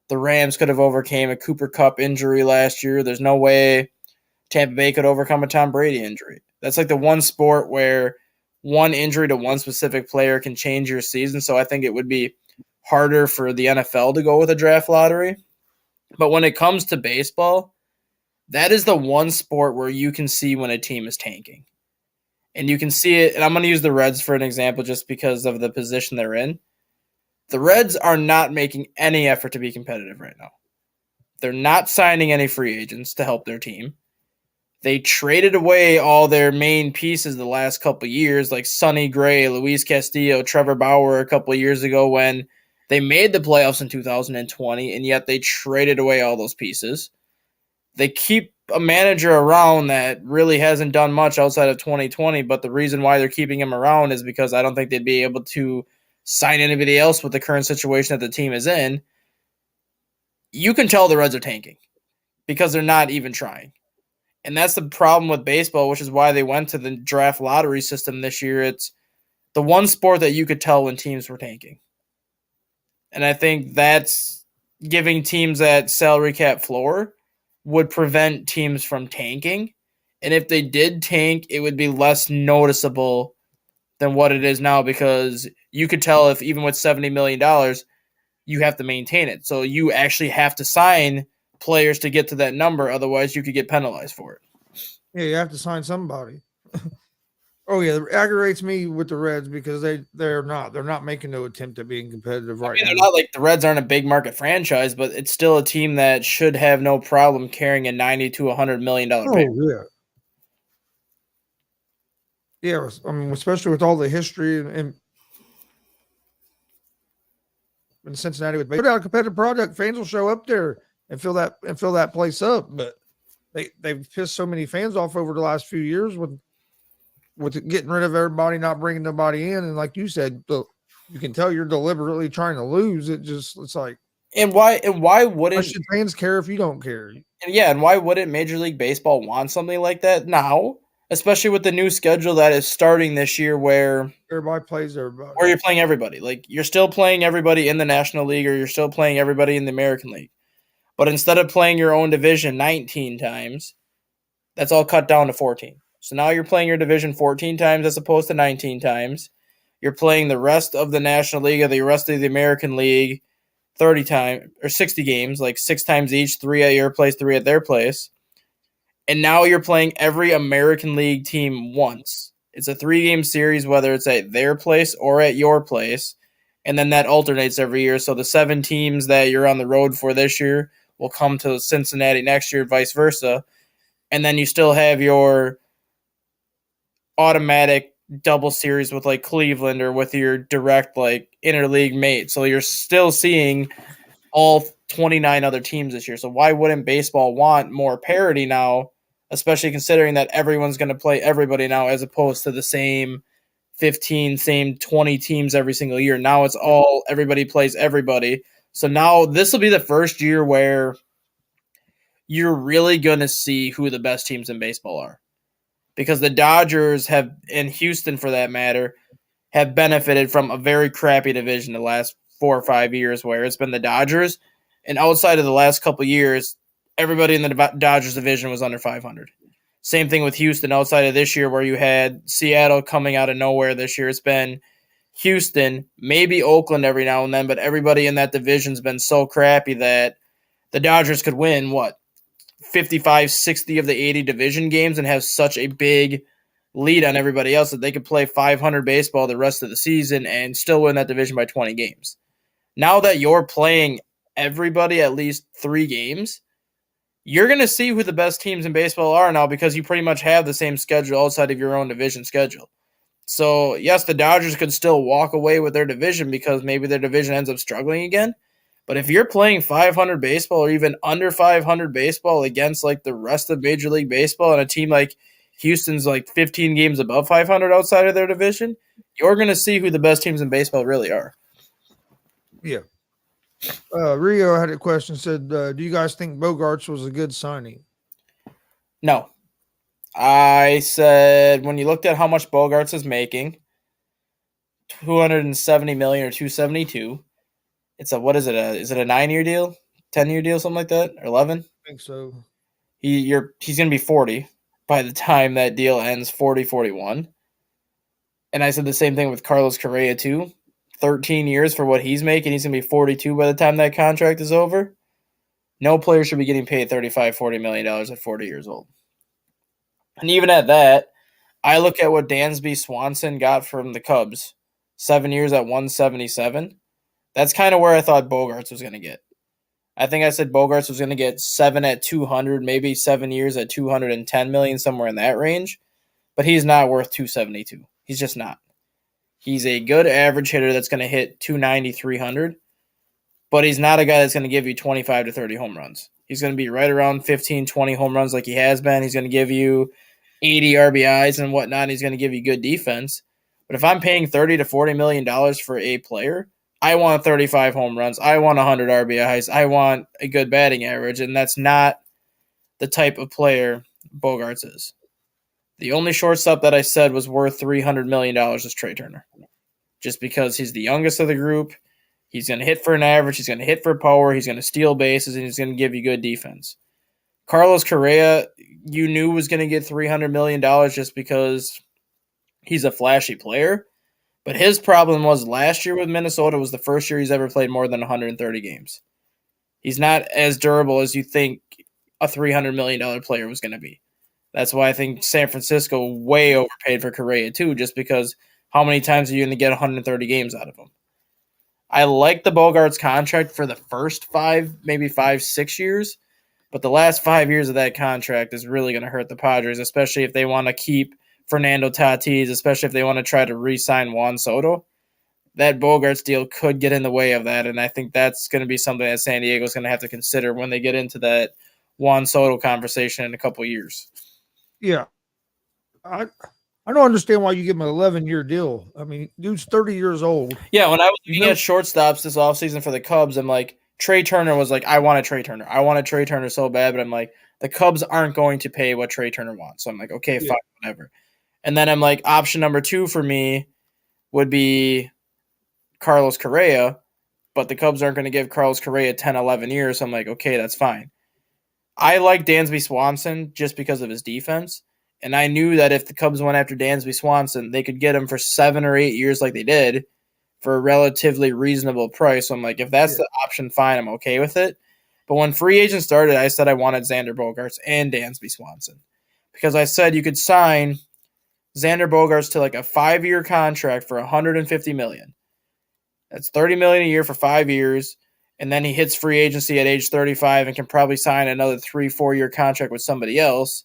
B: the Rams could have overcame a Cooper Kupp injury last year. There's no way Tampa Bay could overcome a Tom Brady injury. That's like the one sport where one injury to one specific player can change your season. So I think it would be harder for the NFL to go with a draft lottery. But when it comes to baseball, that is the one sport where you can see when a team is tanking. And you can see it, and I'm going to use the Reds for an example just because of the position they're in. The Reds are not making any effort to be competitive right now. They're not signing any free agents to help their team. They traded away all their main pieces the last couple of years, like Sonny Gray, Luis Castillo, Trevor Bauer a couple of years ago when they made the playoffs in 2020, and yet they traded away all those pieces. They keep a manager around that really hasn't done much outside of 2020, but the reason why they're keeping him around is because I don't think they'd be able to sign anybody else with the current situation that the team is in. You can tell the Reds are tanking because they're not even trying. And that's the problem with baseball, which is why they went to the draft lottery system this year. It's the one sport that you could tell when teams were tanking. And I think that's giving teams that salary cap floor would prevent teams from tanking. And if they did tank, it would be less noticeable than what it is now because you could tell if even with $70 million, you have to maintain it. So you actually have to sign players to get to that number. Otherwise, you could get penalized for it.
A: Yeah, you have to sign somebody. Oh yeah, it aggravates me with the Reds because they're not making no attempt at being competitive right
B: They're
A: now.
B: not like the Reds aren't a big market franchise, but it's still a team that should have no problem carrying a $90 to $100 million pay.
A: Oh yeah, yeah. I mean, especially with all the history and in Cincinnati with put out a competitive product, fans will show up there and fill that place up. But they've pissed so many fans off over the last few years with getting rid of everybody, not bringing nobody in, and like you said, you can tell you're deliberately trying to lose. It's like
B: And why
A: why
B: wouldn't
A: should fans care if you don't care?
B: and why wouldn't Major League Baseball want something like that now? Especially with the new schedule that is starting this year
A: Everybody plays everybody.
B: where you're playing everybody. Like you're still playing everybody in the National League or you're still playing everybody in the American League. But instead of playing your own division 19 times, that's all cut down to 14. So now you're playing your division 14 times as opposed to 19 times. You're playing the rest of the National League or the rest of the American League 30 times or 60 games, like 6 times each, 3 at your place, 3 at their place. And now you're playing every American League team once. It's a 3-game series, whether it's at their place or at your place. And then that alternates every year. So the 7 teams that you're on the road for this year will come to Cincinnati next year, vice versa. And then you still have your automatic double series with like Cleveland or with your direct like interleague mate. So you're still seeing all 29 other teams this year. So why wouldn't baseball want more parity now, especially considering that everyone's going to play everybody now as opposed to the same 15, same 20 teams every single year. Now it's all everybody plays everybody. So now this will be the first year where you're really going to see who the best teams in baseball are. Because the Dodgers have, and Houston for that matter, have benefited from a very crappy division the last 4 or 5 years where it's been the Dodgers. And outside of the last couple of years, everybody in the Dodgers division was under 500. Same thing with Houston outside of this year where you had Seattle coming out of nowhere this year. It's been Houston, maybe Oakland every now and then, but everybody in that division's been so crappy that the Dodgers could win, 55, 60 of the 80 division games and have such a big lead on everybody else that they could play 500 baseball the rest of the season and still win that division by 20 games. Now that you're playing everybody at least 3 games, you're going to see who the best teams in baseball are now because you pretty much have the same schedule outside of your own division schedule. So, yes, the Dodgers could still walk away with their division because maybe their division ends up struggling again. But if you're playing 500 baseball or even under 500 baseball against like the rest of Major League Baseball and a team like Houston's like 15 games above 500 outside of their division, you're going to see who the best teams in baseball really are.
A: Yeah. Rio had a question. Said, "Do you guys think Bogarts was a good signing?"
B: No. I said when you looked at how much Bogarts is making, 270 million or 272. It's a what is it? Is it a 9-year deal, 10-year deal, something like that, or 11?
A: I think so.
B: He's going to be 40 by the time that deal ends, 40, 41. And I said the same thing with Carlos Correa too. 13 years for what he's making. He's going to be 42 by the time that contract is over. No player should be getting paid $35, $40 million at 40 years old. And even at that, I look at what Dansby Swanson got from the Cubs. 7 years at 177. That's kind of where I thought Bogarts was going to get. I think I said Bogarts was going to get 7 at 200, maybe 7 years at 210 million, somewhere in that range. But he's not worth 272. He's just not. He's a good average hitter that's going to hit 290, 300. But he's not a guy that's going to give you 25 to 30 home runs. He's going to be right around 15, 20 home runs like he has been. He's going to give you 80 RBIs and whatnot. He's going to give you good defense. But if I'm paying $30 to $40 million for a player, I want 35 home runs. I want 100 RBIs. I want a good batting average, and that's not the type of player Bogarts is. The only shortstop that I said was worth $300 million is Trey Turner, just because he's the youngest of the group. He's going to hit for an average. He's going to hit for power. He's going to steal bases, and he's going to give you good defense. Carlos Correa, you knew was going to get $300 million just because he's a flashy player. But his problem was last year with Minnesota was the first year he's ever played more than 130 games. He's not as durable as you think a $300 million player was going to be. That's why I think San Francisco way overpaid for Correa too, just because how many times are you going to get 130 games out of him? I like the Bogarts contract for the first 5, maybe 5, 6 years, but the last 5 years of that contract is really going to hurt the Padres, especially if they want to keep Fernando Tatis, especially if they want to try to re-sign Juan Soto. That Bogarts deal could get in the way of that, and I think that's going to be something that San Diego is going to have to consider when they get into that Juan Soto conversation in a couple of years.
A: Yeah. I don't understand why you give him an 11-year deal. I mean, dude's 30 years old.
B: Yeah, when I was looking at shortstops this offseason for the Cubs, I'm like, Trey Turner was like, I want a Trey Turner. I want a Trey Turner so bad, but I'm like, the Cubs aren't going to pay what Trey Turner wants. So I'm like, okay, fine, whatever. And then I'm like, option number 2 for me would be Carlos Correa, but the Cubs aren't going to give Carlos Correa 10, 11 years. So I'm like, okay, that's fine. I like Dansby Swanson just because of his defense. And I knew that if the Cubs went after Dansby Swanson, they could get him for 7 or 8 years like they did for a relatively reasonable price. So I'm like, if that's the option, fine, I'm okay with it. But when free agent started, I said I wanted Xander Bogaerts and Dansby Swanson. Because I said you could sign Xander Bogaerts to like a 5-year contract for $150 million. That's $30 million a year for 5 years. And then he hits free agency at age 35 and can probably sign another 3-4 year contract with somebody else.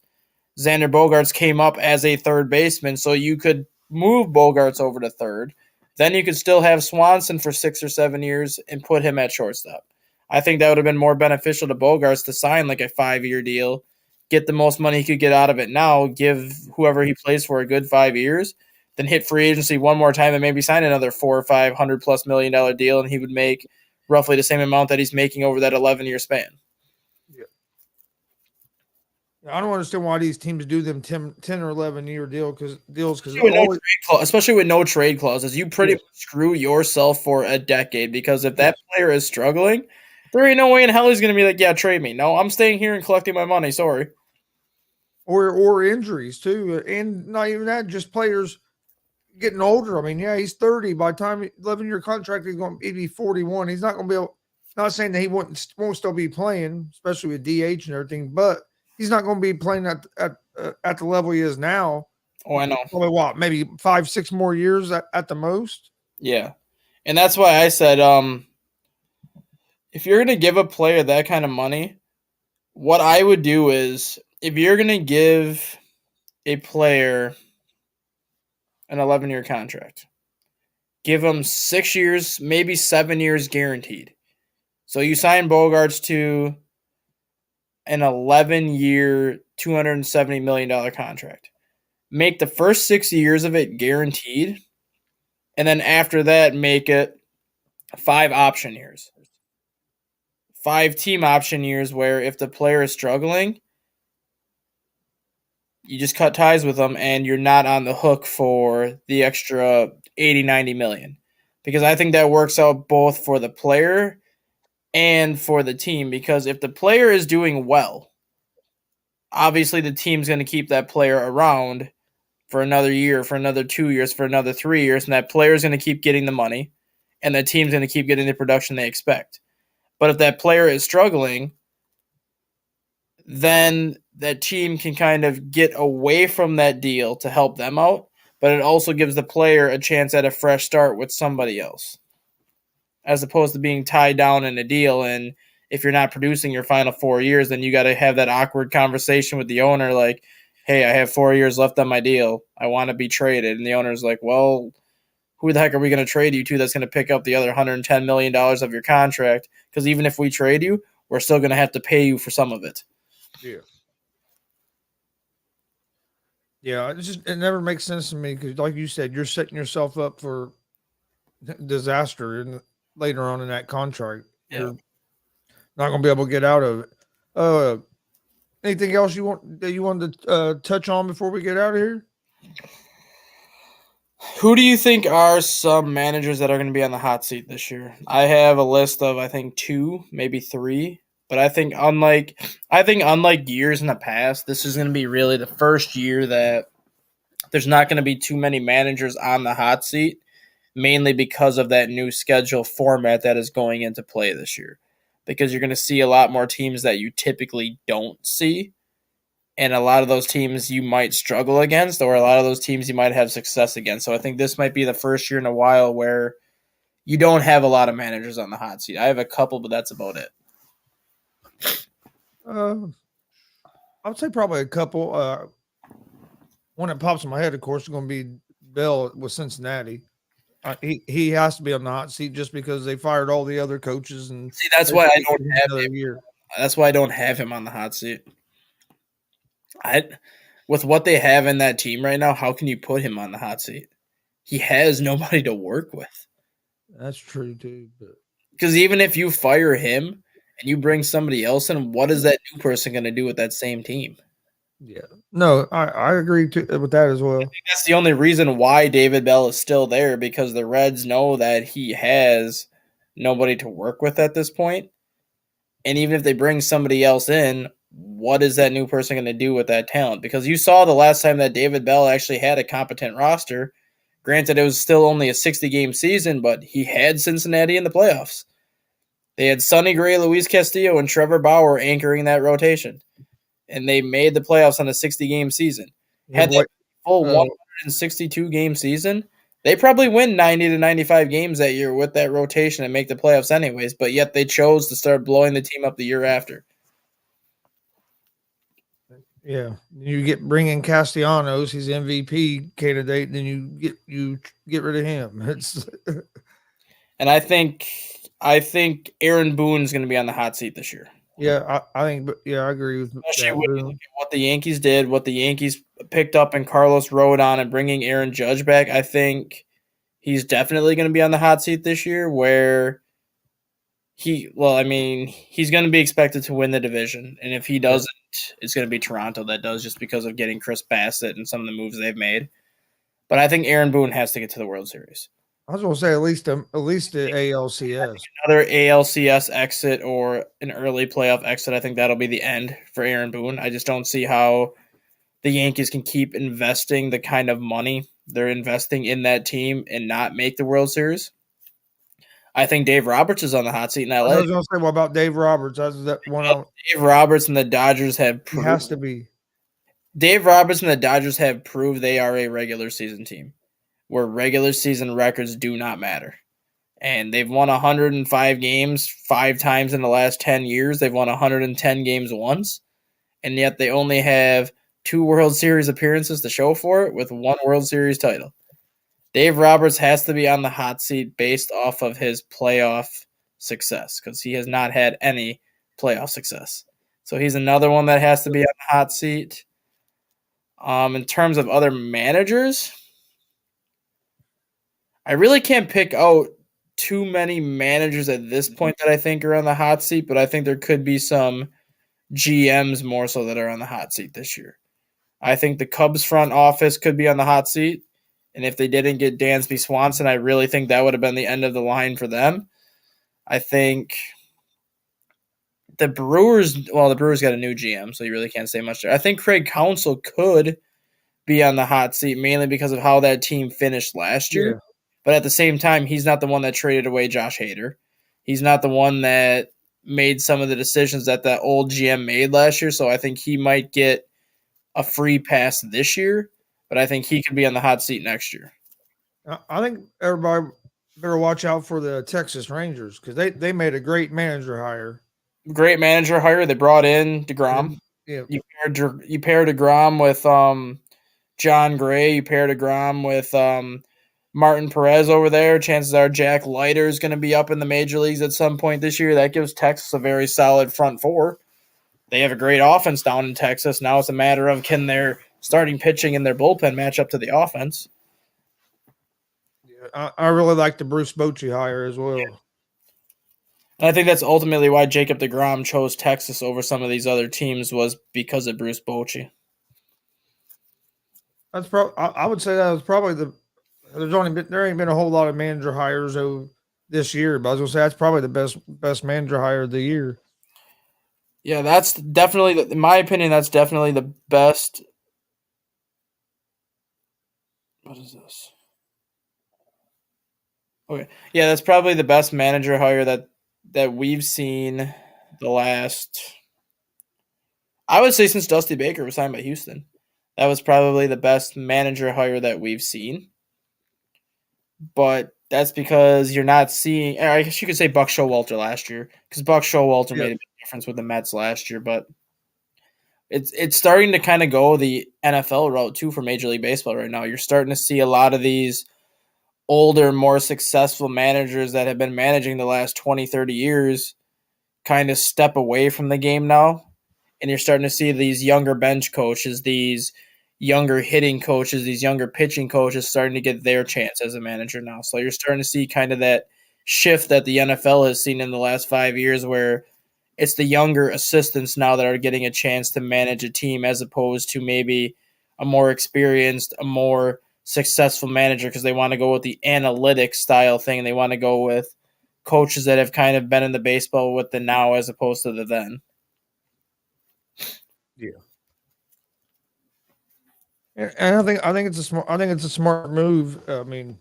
B: Xander Bogaerts came up as a third baseman, so you could move Bogaerts over to third. Then you could still have Swanson for 6 or 7 years and put him at shortstop. I think that would have been more beneficial to Bogaerts to sign like a 5-year deal, get the most money he could get out of it now, give whoever he plays for a good 5 years, then hit free agency one more time and maybe sign another $400 or $500+ million deal, and he would make roughly the same amount that he's making over that 11-year span.
A: I don't understand why these teams do them 10 or 11-year deals because
B: especially with no trade clauses, you pretty much screw yourself for a decade because if that player is struggling, there ain't no way in hell he's going to be like, yeah, trade me. No, I'm staying here and collecting my money. Sorry.
A: or injuries too, and not even that, just players getting older. I mean, yeah, he's 30. By the time 11-year contract, he's going to be 41. He's not going to be able. Not saying that he won't still be playing, especially with DH and everything, but he's not going to be playing at the level he is now.
B: Oh, I know.
A: Probably what, maybe 5-6 more years at the most.
B: Yeah. And that's why I said, if you're going to give a player that kind of money, what I would do is if you're going to give a player an 11-year contract, give him 6 years, maybe 7 years guaranteed. So you sign Bogarts to an 11-year, $270 million contract. Make the first 6 years of it guaranteed, and then after that, make it 5 option years. 5 team option years where if the player is struggling, you just cut ties with them and you're not on the hook for the extra 80, 90 million. Because I think that works out both for the player and for the team. Because if the player is doing well, obviously the team's going to keep that player around for another year, for another 2 years, for another 3 years, and that player is going to keep getting the money and the team's going to keep getting the production they expect. But if that player is struggling, then that team can kind of get away from that deal to help them out, but it also gives the player a chance at a fresh start with somebody else, as opposed to being tied down in a deal. And if you're not producing your final 4 years, then you got to have that awkward conversation with the owner, like, hey, I have 4 years left on my deal. I want to be traded. And the owner's like, well, who the heck are we going to trade you to that's going to pick up the other $110 million of your contract? Because even if we trade you, we're still going to have to pay you for some of it.
A: Yeah. Yeah, it never makes sense to me because, like you said, you're setting yourself up for disaster later on in that contract.
B: Yeah.
A: You're not going to be able to get out of it. Uh, Anything else you wanted to touch on before we get out of here?
B: Who do you think are some managers that are going to be on the hot seat this year? I have a list of I think 2, maybe 3, but I think unlike years in the past, this is going to be really the first year that there's not going to be too many managers on the hot seat, mainly because of that new schedule format that is going into play this year. Because you're going to see a lot more teams that you typically don't see, and a lot of those teams you might struggle against, or a lot of those teams you might have success against. So I think this might be the first year in a while where you don't have a lot of managers on the hot seat. I have a couple, but that's about it.
A: I would say probably a couple. One that pops in my head, of course, is going to be Bell with Cincinnati. He has to be on the hot seat just because they fired all the other coaches and
B: See, that's why I don't have
A: another
B: him.
A: year.
B: That's why I don't have him on the hot seat. With what they have in that team right now, how can you put him on the hot seat? He has nobody to work with.
A: That's true too. But
B: Because even if you fire him and you bring somebody else in, what is that new person going to do with that same team?
A: yeah, no, I agree with that as well.
B: That's the only reason why David Bell is still there, because the Reds know that he has nobody to work with at this point. And even if they bring somebody else in, what is that new person going to do with that talent? Because you saw the last time that David Bell actually had a competent roster. Granted, it was still only a 60-game season, but he had Cincinnati in the playoffs. They had Sonny Gray, Luis Castillo, and Trevor Bauer anchoring that rotation. And they made the playoffs on a 60-game season. Had that full 162-game season, they probably win 90 to 95 games that year with that rotation and make the playoffs anyways, but yet they chose to start blowing the team up the year after.
A: Yeah, you bring in Castellanos, he's MVP candidate, then you get rid of him. It's
B: And I think Aaron Boone's going to be on the hot seat this year.
A: yeah, I think I agree with
B: Especially
A: that.
B: when you look at what the Yankees did, what the Yankees picked up in Carlos Rodon and bringing Aaron Judge back. I think he's definitely going to be on the hot seat this year, where he's going to be expected to win the division. And if he doesn't, it's going to be Toronto that does, just because of getting Chris Bassett and some of the moves they've made. But I think Aaron Boone has to get to the World Series.
A: I was going to say at least the ALCS.
B: Another ALCS exit or an early playoff exit. I think that'll be the end for Aaron Boone. I just don't see how the Yankees can keep investing the kind of money they're investing in that team and not make the World Series. I think Dave Roberts is on the hot seat in
A: I
B: LA.
A: was going to say, what about Dave Roberts? That's that one.
B: Dave Roberts and the Dodgers have
A: He
B: proved
A: has to be.
B: Dave Roberts and the Dodgers have proved they are a regular season team where regular season records do not matter. And they've won 105 games 5 times in the last 10 years. They've won 110 games once, and yet they only have 2 World Series appearances to show for it with 1 World Series title. Dave Roberts has to be on the hot seat based off of his playoff success because he has not had any playoff success. So he's another one that has to be on the hot seat. In terms of other managers, I really can't pick out too many managers at this point that I think are on the hot seat, but I think there could be some GMs more so that are on the hot seat this year. I think the Cubs front office could be on the hot seat. And if they didn't get Dansby Swanson, I really think that would have been the end of the line for them. I think the Brewers got a new GM, so you really can't say much there. I think Craig Counsell could be on the hot seat mainly because of how that team finished last year.
A: Yeah.
B: But at the same time, he's not the one that traded away Josh Hader. He's not the one that made some of the decisions that old GM made last year. So I think he might get a free pass this year, but I think he could be on the hot seat next year.
A: I think everybody better watch out for the Texas Rangers because they made a great manager hire.
B: Great manager hire. They brought in DeGrom.
A: Yeah.
B: You pair DeGrom with John Gray. You pair DeGrom with Martin Perez over there. Chances are Jack Leiter is going to be up in the major leagues at some point this year. That gives Texas a very solid front four. They have a great offense down in Texas. Now it's a matter of can their starting pitching and their bullpen match up to the offense.
A: Yeah, I really like the Bruce Bochy hire as well.
B: Yeah. And I think that's ultimately why Jacob deGrom chose Texas over some of these other teams was because of Bruce Bochy.
A: That's I would say that was probably there ain't been a whole lot of manager hires this year, but I was gonna say that's probably the best manager hire of the year.
B: Yeah, that's definitely, in my opinion, that's definitely the best. What is this? Okay, yeah, that's probably the best manager hire that we've seen the last. I would say since Dusty Baker was signed by Houston, that was probably the best manager hire that we've seen. But that's because you're not seeing. I guess you could say Buck Showalter last year because Buck Showalter made a big difference with the Mets last year. But it's starting to kind of go the NFL route too for Major League Baseball right now. You're starting to see a lot of these older, more successful managers that have been managing the last 20, 30 years kind of step away from the game now. And you're starting to see these younger bench coaches, these younger hitting coaches, these younger pitching coaches starting to get their chance as a manager now. So you're starting to see kind of that shift that the NFL has seen in the last 5 years where it's the younger assistants now that are getting a chance to manage a team as opposed to maybe a more experienced, a more successful manager because they want to go with the analytics style thing. They want to go with coaches that have kind of been in the baseball with the now as opposed to the then.
A: Yeah. And I think it's a smart move. I mean,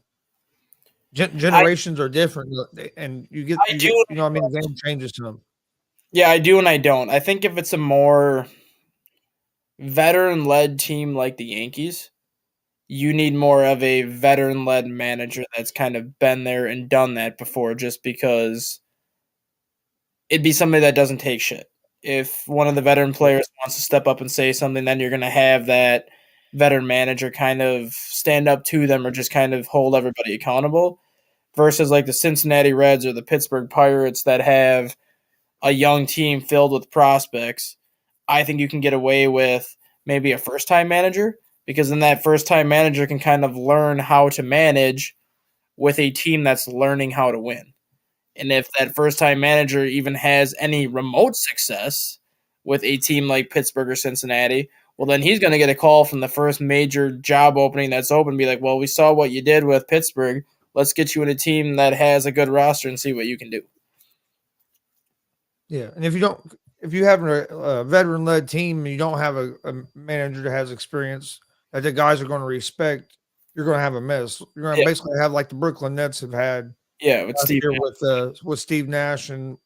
A: generations are different, and you get you know what I mean, the game changes to them.
B: Yeah, I do and I don't. I think if it's a more veteran-led team like the Yankees, you need more of a veteran-led manager that's kind of been there and done that before just because it'd be somebody that doesn't take shit. If one of the veteran players wants to step up and say something, then you're going to have that veteran manager kind of stand up to them or just kind of hold everybody accountable versus like the Cincinnati Reds or the Pittsburgh Pirates that have a young team filled with prospects. I think you can get away with maybe a first-time manager because then that first-time manager can kind of learn how to manage with a team that's learning how to win. And if that first-time manager even has any remote success with a team like Pittsburgh or Cincinnati, well, then he's going to get a call from the first major job opening that's open and be like, well, we saw what you did with Pittsburgh. Let's get you in a team that has a good roster and see what you can do.
A: Yeah, and if you don't, if you have a veteran led team and you don't have a manager that has experience that the guys are going to respect, you're going to have a mess. You're going to
B: Yeah,
A: basically have like the Brooklyn Nets have had
B: yeah, with
A: last
B: Steve.
A: year with Steve Nash and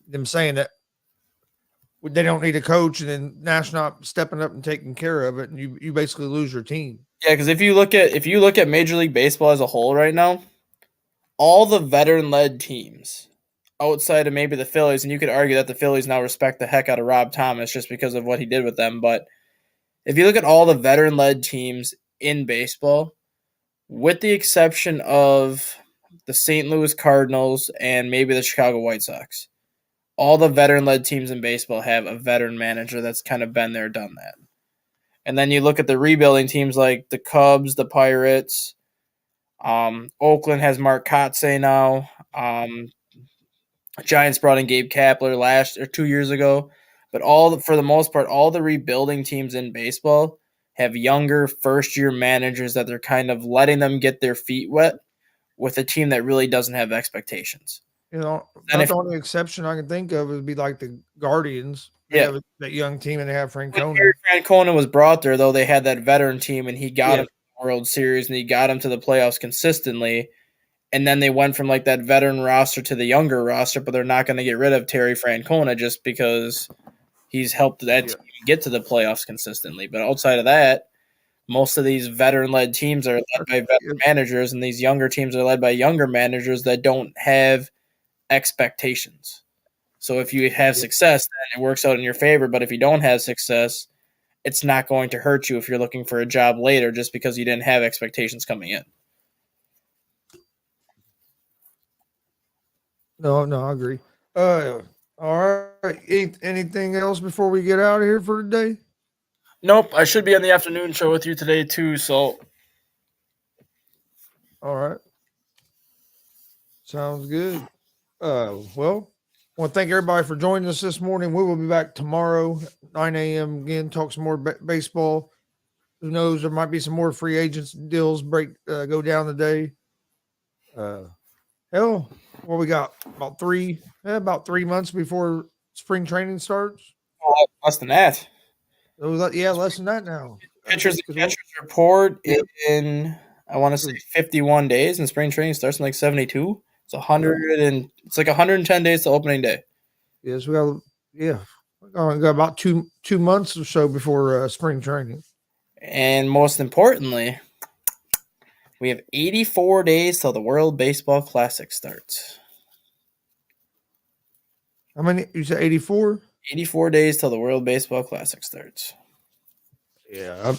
A: them saying that they don't need a coach, and then Nash not stepping up and taking care of it, and you basically lose your team.
B: Yeah, because if you look at Major League Baseball as a whole right now, all the veteran led teams outside of maybe the Phillies, and you could argue that the Phillies now respect the heck out of Rob Thomas just because of what he did with them. But if you look at all the veteran led teams in baseball, with the exception of the St. Louis Cardinals and maybe the Chicago White Sox, all the veteran led teams in baseball have a veteran manager that's kind of been there, done that. And then you look at the rebuilding teams like the Cubs, the Pirates. Oakland has Mark Kotsay now. Giants brought in Gabe Kapler last or 2 years ago, but for the most part, all the rebuilding teams in baseball have younger first year managers that they're kind of letting them get their feet wet with a team that really doesn't have expectations.
A: You know,
B: And
A: about
B: if
A: the only exception I can think of would be like the Guardians. They
B: yeah,
A: have that young team and they have
B: when Terry
A: Francona.
B: Francona was brought there, though, they had that veteran team, and he got
A: Yeah,
B: him to the World Series and he got him to the playoffs consistently. And then they went from like that veteran roster to the younger roster, but they're not going to get rid of Terry Francona just because he's helped that
A: yeah.
B: team get to the playoffs consistently. But outside of that, most of these veteran led teams are led by veteran managers, and these younger teams are led by younger managers that don't have expectations. So if you have
A: Yeah.
B: success, then it works out in your favor. But if you don't have success, it's not going to hurt you if you're looking for a job later just because you didn't have expectations coming in.
A: No, no, I agree. All right. Anything else before we get out of here for today?
B: Nope, I should be on the afternoon show with you today too. So
A: All right. Sounds good. Well, I want to thank everybody for joining us this morning. We will be back tomorrow, 9 a.m. again, talk some more baseball. Who knows? There might be some more free agents deals go down today. Uh, hell, what we got? About 3 months before spring training starts.
B: less than that.
A: Yeah, less than that now.
B: Pitchers and
A: 'Cause
B: catchers report
A: yeah,
B: in I want to say 51 days, and spring training starts in like 72. It's 100 and it's like 110 days to opening day.
A: yes, we got we got about 2 months or so before spring training.
B: And most importantly, we have 84 days till the World Baseball Classic starts.
A: How many? You said 84?
B: 84 days till the World Baseball Classic starts.
A: Yeah,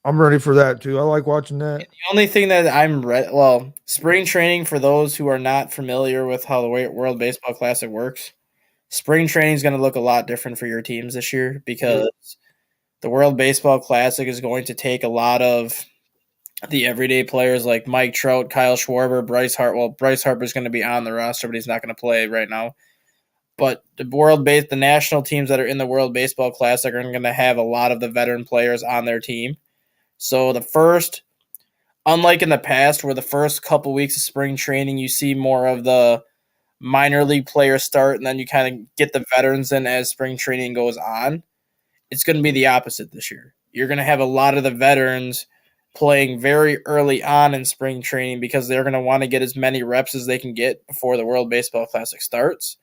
A: I'm ready for that too. I like watching that.
B: The only thing that spring training for those who are not familiar with how the World Baseball Classic works, spring training is going to look a lot different for your teams this year because the World Baseball Classic is going to take a lot of the everyday players like Mike Trout, Kyle Schwarber, Bryce Hart. Well, Bryce Harper is going to be on the roster, but he's not going to play right now. But the national teams that are in the World Baseball Classic are going to have a lot of the veteran players on their team. So unlike in the past where the first couple weeks of spring training, you see more of the minor league players start and then you kind of get the veterans in as spring training goes on. It's going to be the opposite this year. You're going to have a lot of the veterans playing very early on in spring training because they're going to want to get as many reps as they can get before the World Baseball Classic starts.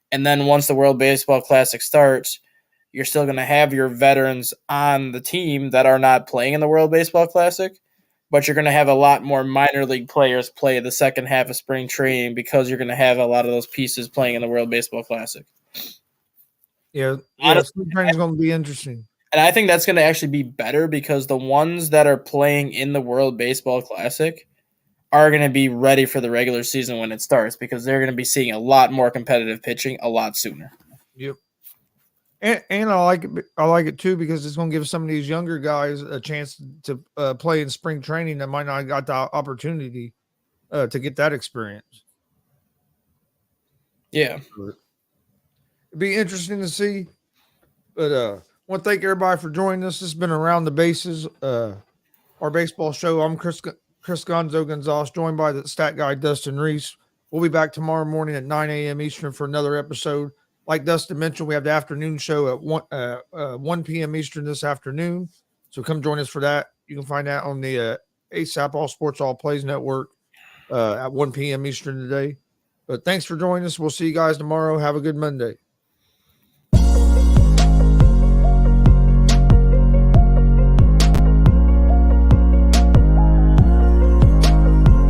B: And then once the World Baseball Classic starts, you're still going to have your veterans on the team that are not playing in the World Baseball Classic, but you're going to have a lot more minor league players play the second half of spring training because you're going to have a lot of those pieces playing in the World Baseball Classic.
A: Yeah,
B: Honestly,
A: spring training is going to be interesting.
B: And I think that's going to actually be better because the ones that are playing in the World Baseball Classic are going to be ready for the regular season when it starts because they're going to be seeing a lot more competitive pitching a lot sooner.
A: Yep. And I like it. I like it too because it's going to give some of these younger guys a chance to play in spring training that might not have got the opportunity to get that experience.
B: Yeah.
A: It'd be interesting to see. But I want to thank everybody for joining us. This has been Around the Bases, our baseball show. I'm Chris Gonzo Gonzalez, joined by the stat guy Dustin Reese. We'll be back tomorrow morning at 9 a.m. Eastern for another episode. like Dustin mentioned, we have the afternoon show at 1 p.m. Eastern this afternoon. So come join us for that. You can find that on the ASAP All Sports All Plays Network at 1 p.m. Eastern today. But thanks for joining us. We'll see you guys tomorrow. Have a good Monday.